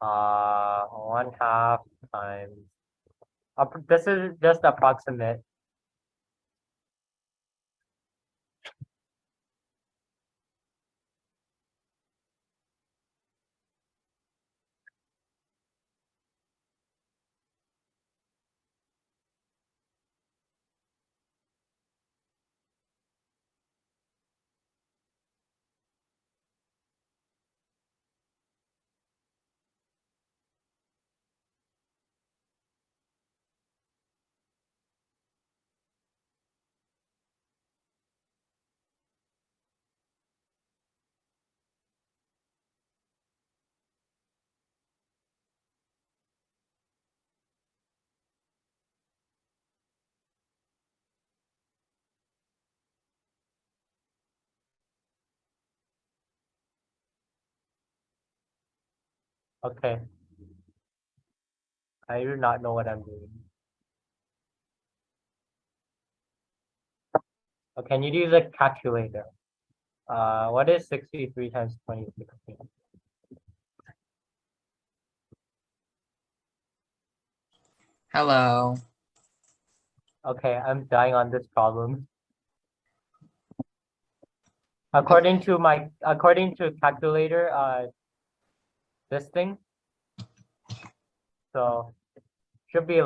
Speaker 1: One half times. This is just approximate. Okay. I do not know what I'm doing. Can you use a calculator? What is 63 times 2016?
Speaker 2: Hello.
Speaker 1: Okay, I'm dying on this problem. According to calculator, this thing. So should be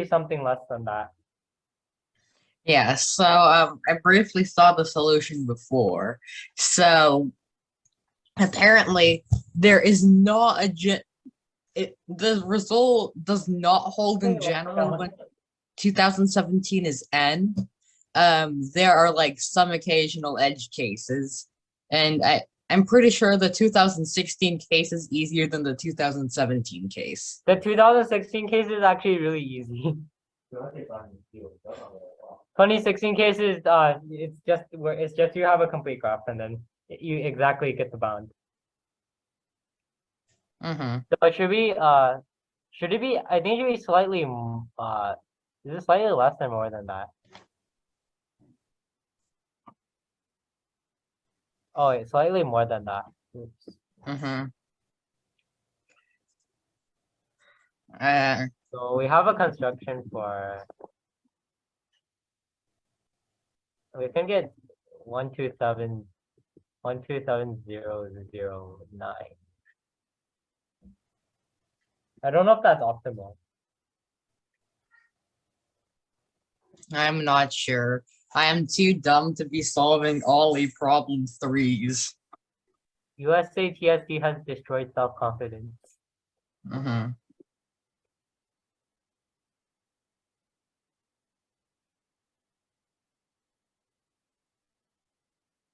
Speaker 1: something less than that.
Speaker 2: Yeah, so I briefly saw the solution before. So apparently there is not the result does not hold in general when 2017 is n. There are like some occasional edge cases, and I'm pretty sure the 2016 case is easier than the 2017 case.
Speaker 1: The 2016 case is actually really easy. 2016 cases, it's just you have a complete graph and then you exactly get the bound.
Speaker 2: Mm-hmm.
Speaker 1: So should it be? I think it should be slightly is it slightly less or more than that? Oh, it's slightly more than that. Oops.
Speaker 2: Mm-hmm.
Speaker 1: So we have a construction for we can get 127 009. I don't know if that's optimal.
Speaker 2: I'm not sure. I am too dumb to be solving all the problem threes.
Speaker 1: USATSD has destroyed self-confidence.
Speaker 2: Mm-hmm.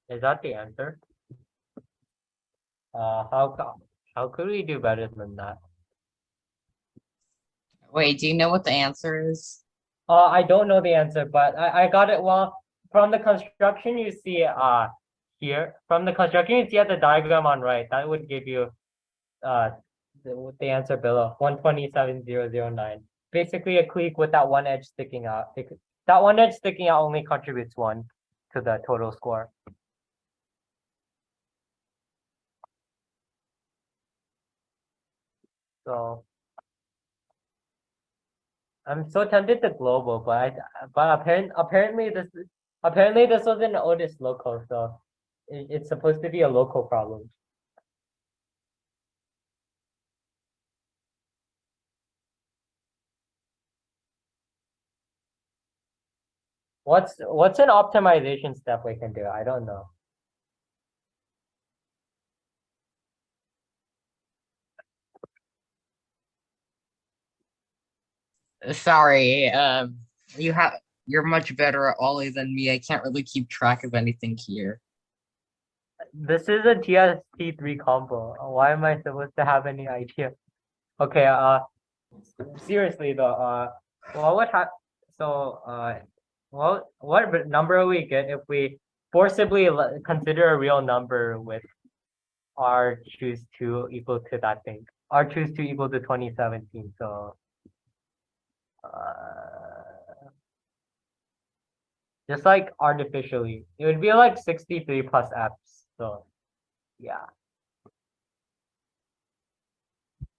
Speaker 1: Is that the answer? How could we do better than that?
Speaker 2: Wait, do you know what the answer is?
Speaker 1: I don't know the answer, but I got it. Well, from the construction you see here, from the construction you see at the diagram on right, that would give you the answer below 127,009. Basically a clique with that one edge sticking out. That one edge sticking out only contributes 1 to the total score. So I'm so tempted to global, but apparently this was an Otis local, so it's supposed to be a local problem. What's an optimization step we can do? I don't know.
Speaker 2: Sorry, you're much better at Ollie than me. I can't really keep track of anything here.
Speaker 1: This is a TST3 combo. Why am I supposed to have any idea? Okay, seriously though, what would have so what number will we get if we forcibly consider a real number with r choose to equal to that thing? R choose to equal to 2017. So just like artificially, it would be like 63 plus f's. So yeah.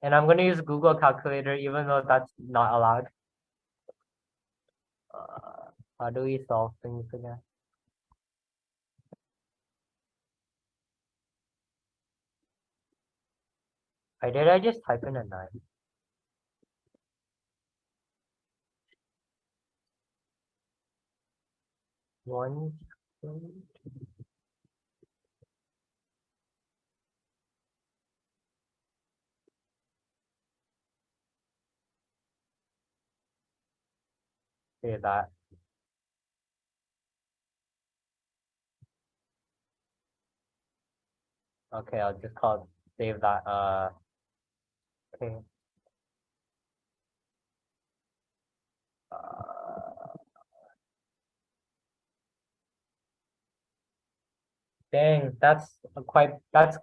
Speaker 1: And I'm gonna use Google Calculator even though that's not allowed. How do we solve things again? Did I just type in a 9? One, two, say that. Okay, I'll just call save that. Okay. Dang, that's quite. That's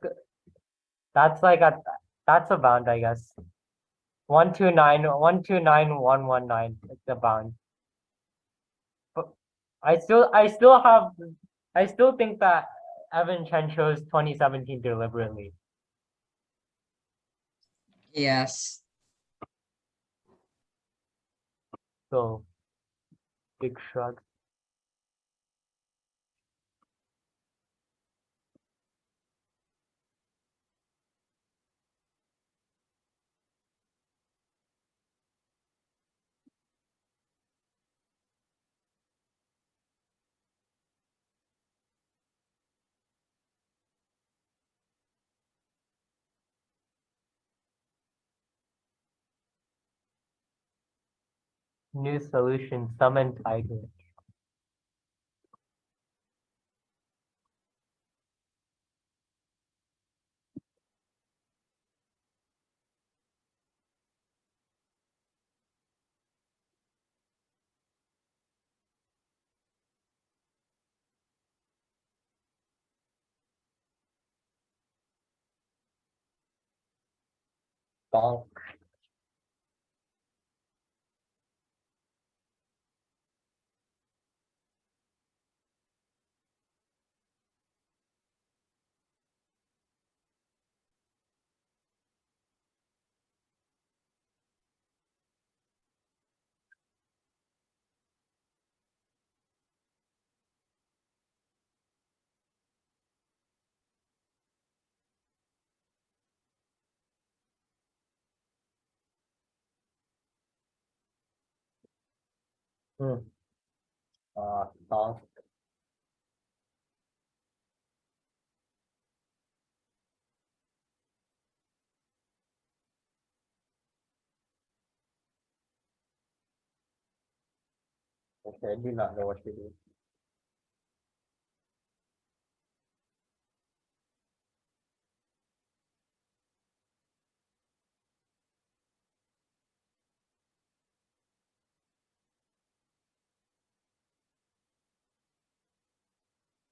Speaker 1: like a that's a bound, I guess. 129,119. It's a bound. But I still think that Evan Chen chose 2017 deliberately.
Speaker 2: Yes.
Speaker 1: So big shrug. New solution, summon tiger. Bonk. Hmm. Bonk. Okay, I do not know what to do.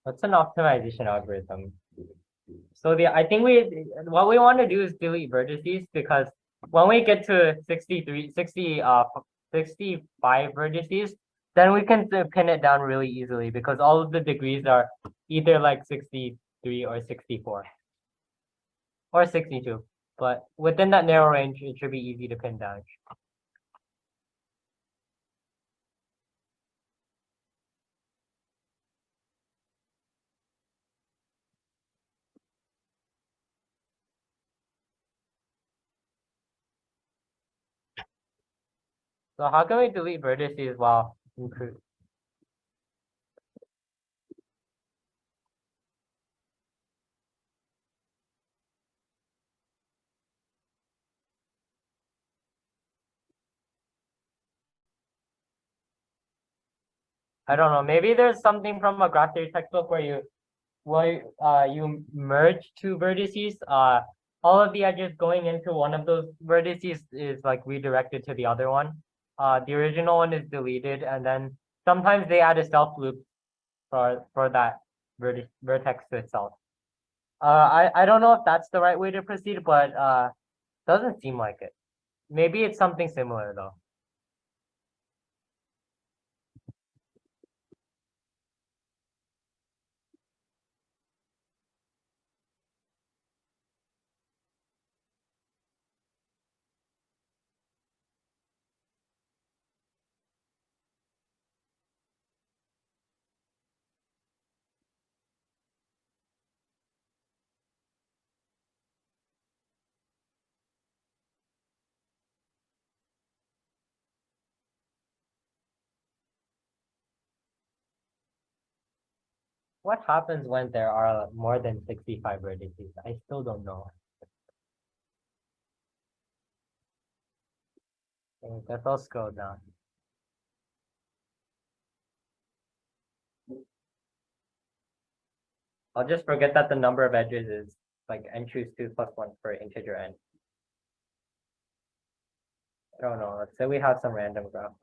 Speaker 1: What's an optimization algorithm? So I think what we want to do is delete vertices because when we get to 65 vertices, then we can pin it down really easily because all of the degrees are either like 63 or 64 or 62. But within that narrow range, it should be easy to pin down. So how can we delete vertices while improve? I don't know. Maybe there's something from a graph theory textbook where you merge two vertices, all of the edges going into one of those vertices is like redirected to the other one. The original one is deleted, and then sometimes they add a self loop for that vertex to itself. I don't know if that's the right way to proceed, but doesn't seem like it. Maybe it's something similar though. What happens when there are more than 65 vertices? I still don't know. Okay, guess I'll scroll down. I'll just forget that the number of edges is like n choose 2 plus 1 for integer n. I don't know. Let's say we have some random graph.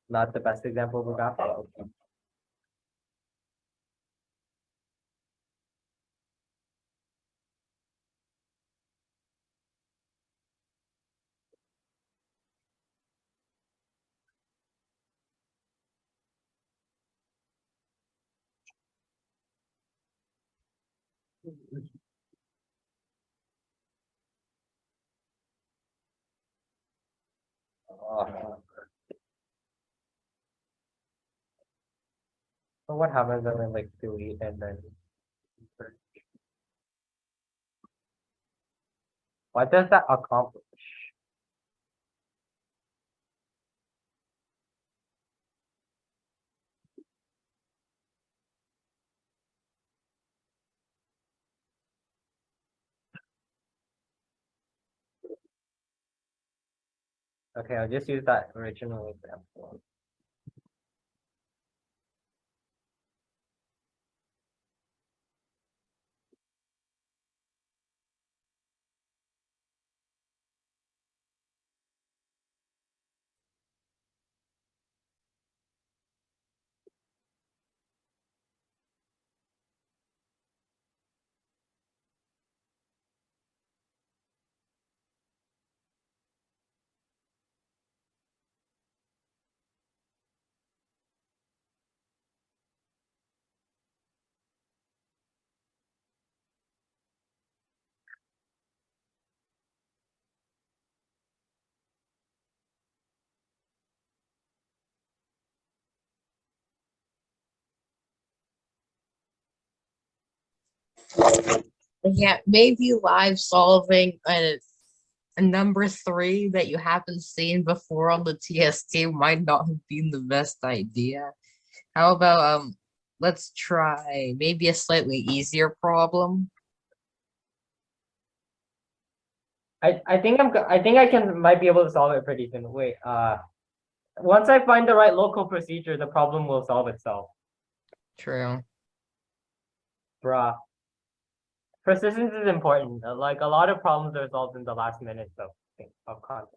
Speaker 1: Not the best example of a graph. But okay. Uh, so what happens when we like delete and then what does that accomplish? Okay, I'll just use that original example.
Speaker 2: Yeah, maybe live solving a number three that you haven't seen before on the TST might not have been the best idea. How about let's try maybe a slightly easier problem.
Speaker 1: I think I can might be able to solve it pretty soon. Wait, once I find the right local procedure, the problem will solve itself.
Speaker 2: True.
Speaker 1: Bruh. Persistence is important. Like a lot of problems are solved in the last minutes of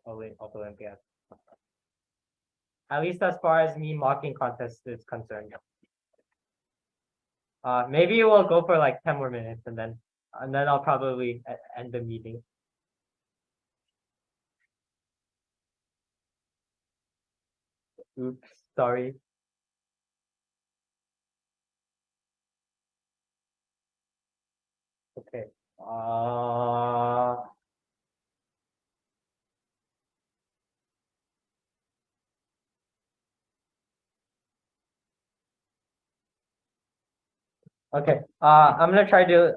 Speaker 1: Olympia. At least as far as me mocking contest is concerned. Maybe we'll go for like 10 more minutes and then I'll probably end the meeting. Oops, sorry. Okay. Okay. I'm gonna try to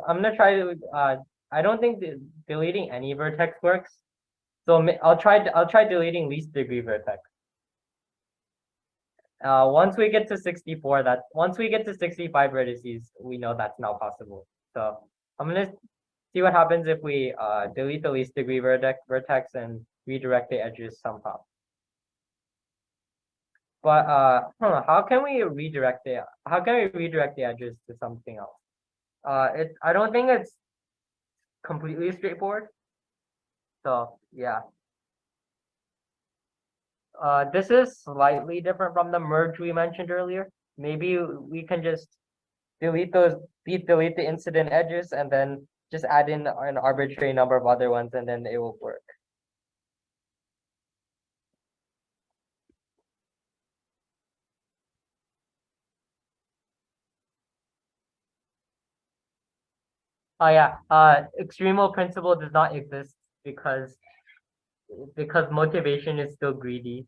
Speaker 1: I don't think deleting any vertex works. So I'll try deleting least degree vertex. Once we get to 64, once we get to 65 vertices, we know that's not possible. So I'm gonna see what happens if we delete the least degree vertex and redirect the edges somehow. But how can we redirect it? How can we redirect the edges to something else? I don't think it's completely straightforward. So yeah. This is slightly different from the merge we mentioned earlier. Maybe we can just delete those, delete the incident edges and then just add in an arbitrary number of other ones and then it will work. Oh yeah, extremal principle does not exist because motivation is still greedy.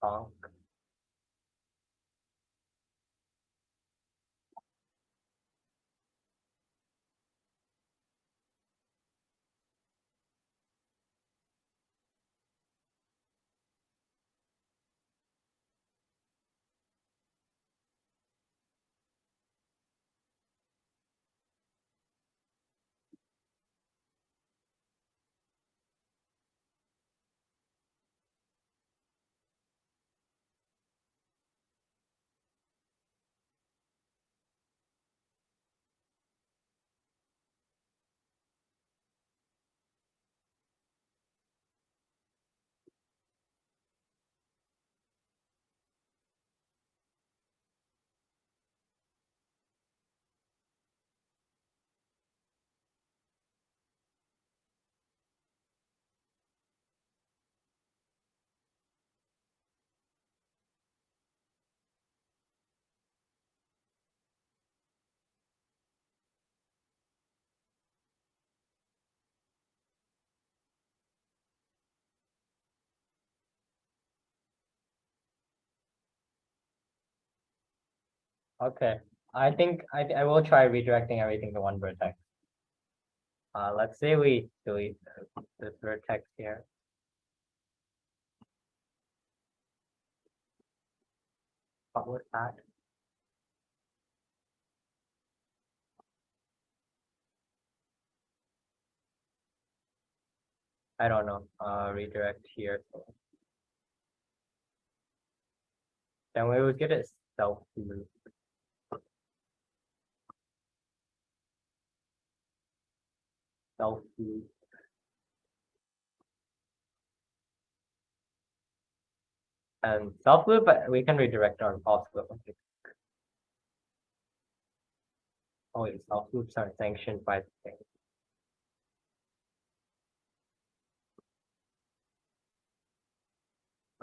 Speaker 1: Oh, okay. I think I will try redirecting everything to one vertex. Let's say we delete this vertex here. What was that? I don't know. Redirect here. Then we would get a self loop. Self loop. And self loop, we can redirect our false loop. Oh wait, self loops are sanctioned by the thing.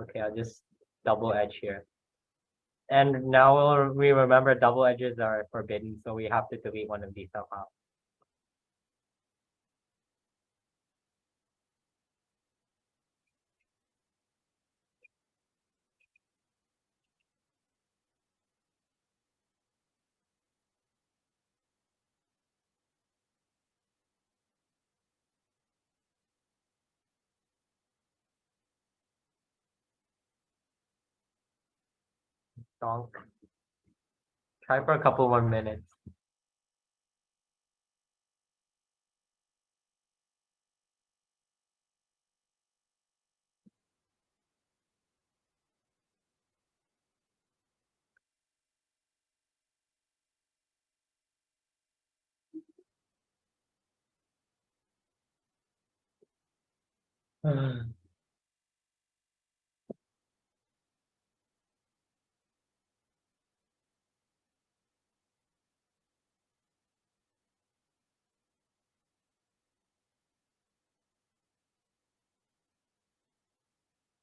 Speaker 1: Okay, I'll just double edge here. And now we remember double edges are forbidden, so we have to delete one of these somehow. Donk. Try for a couple more minutes.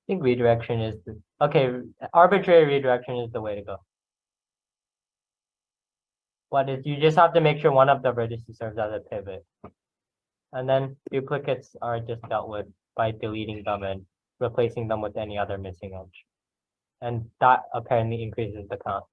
Speaker 1: I think redirection is okay. Arbitrary redirection is the way to go. What is you just have to make sure one of the vertices serves as a pivot. And then duplicates are just dealt with by deleting them and replacing them with any other missing edge. And that apparently increases the count.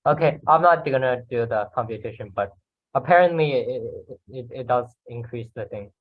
Speaker 1: Okay, I'm not gonna do the computation, but apparently it does increase the thing.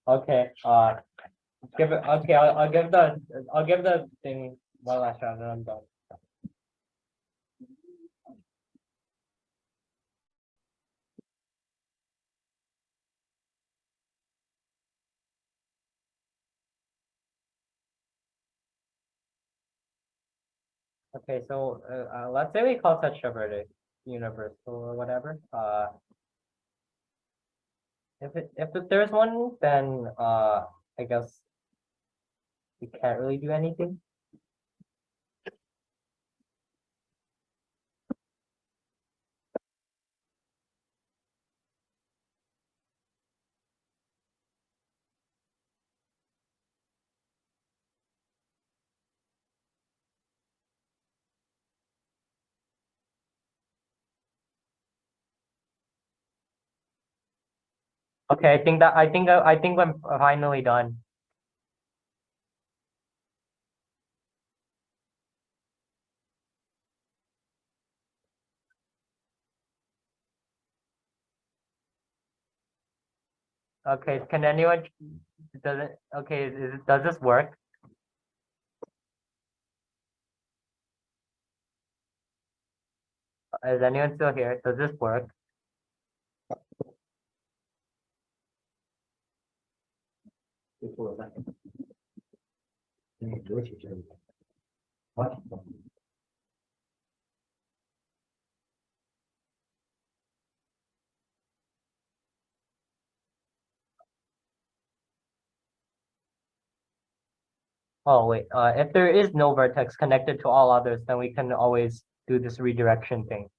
Speaker 1: Okay, give it. Okay, I'll give the thing one last shot, and I'm done. Okay, so let's say we call such a verdict universal or whatever. If there's one, then I guess we can't really do anything. Okay, I think I'm finally done. Okay, can anyone does it okay, does this work? Is anyone still here? Does this work? Oh wait, if there is no vertex connected to all others, then we can always do this redirection thing.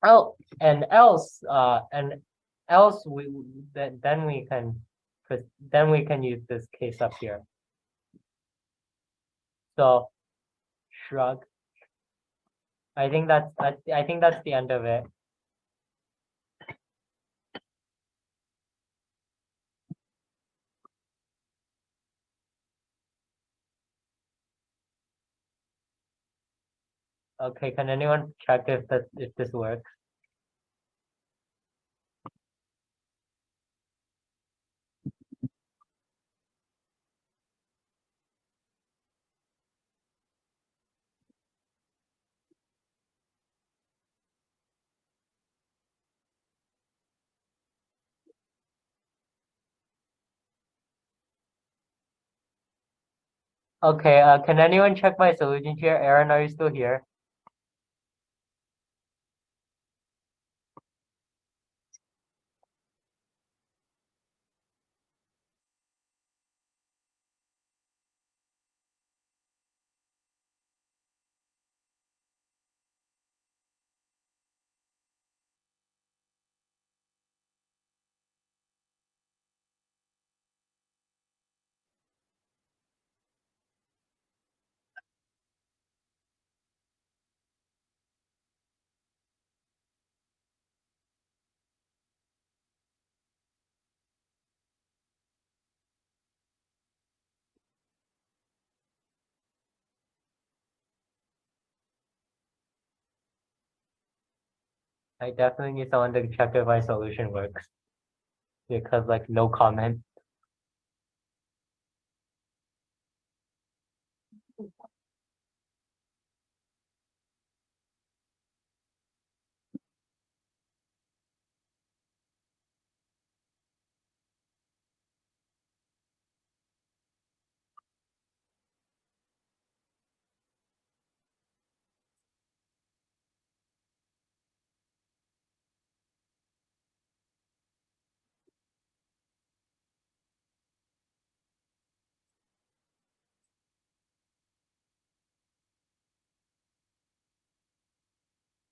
Speaker 1: Oh, and else then we can then we can use this case up here. So shrug. I think that's the end of it. Okay, can anyone check if this works? Okay, can anyone check my solution here? Aaron, are you still here? I definitely need someone to check if my solution works because like no comment.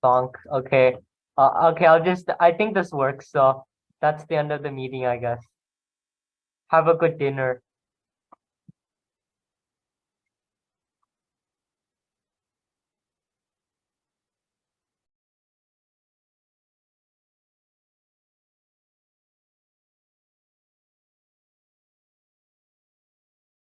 Speaker 1: Bonk. Okay. Okay, I think this works, so that's the end of the meeting, I guess. Have a good dinner.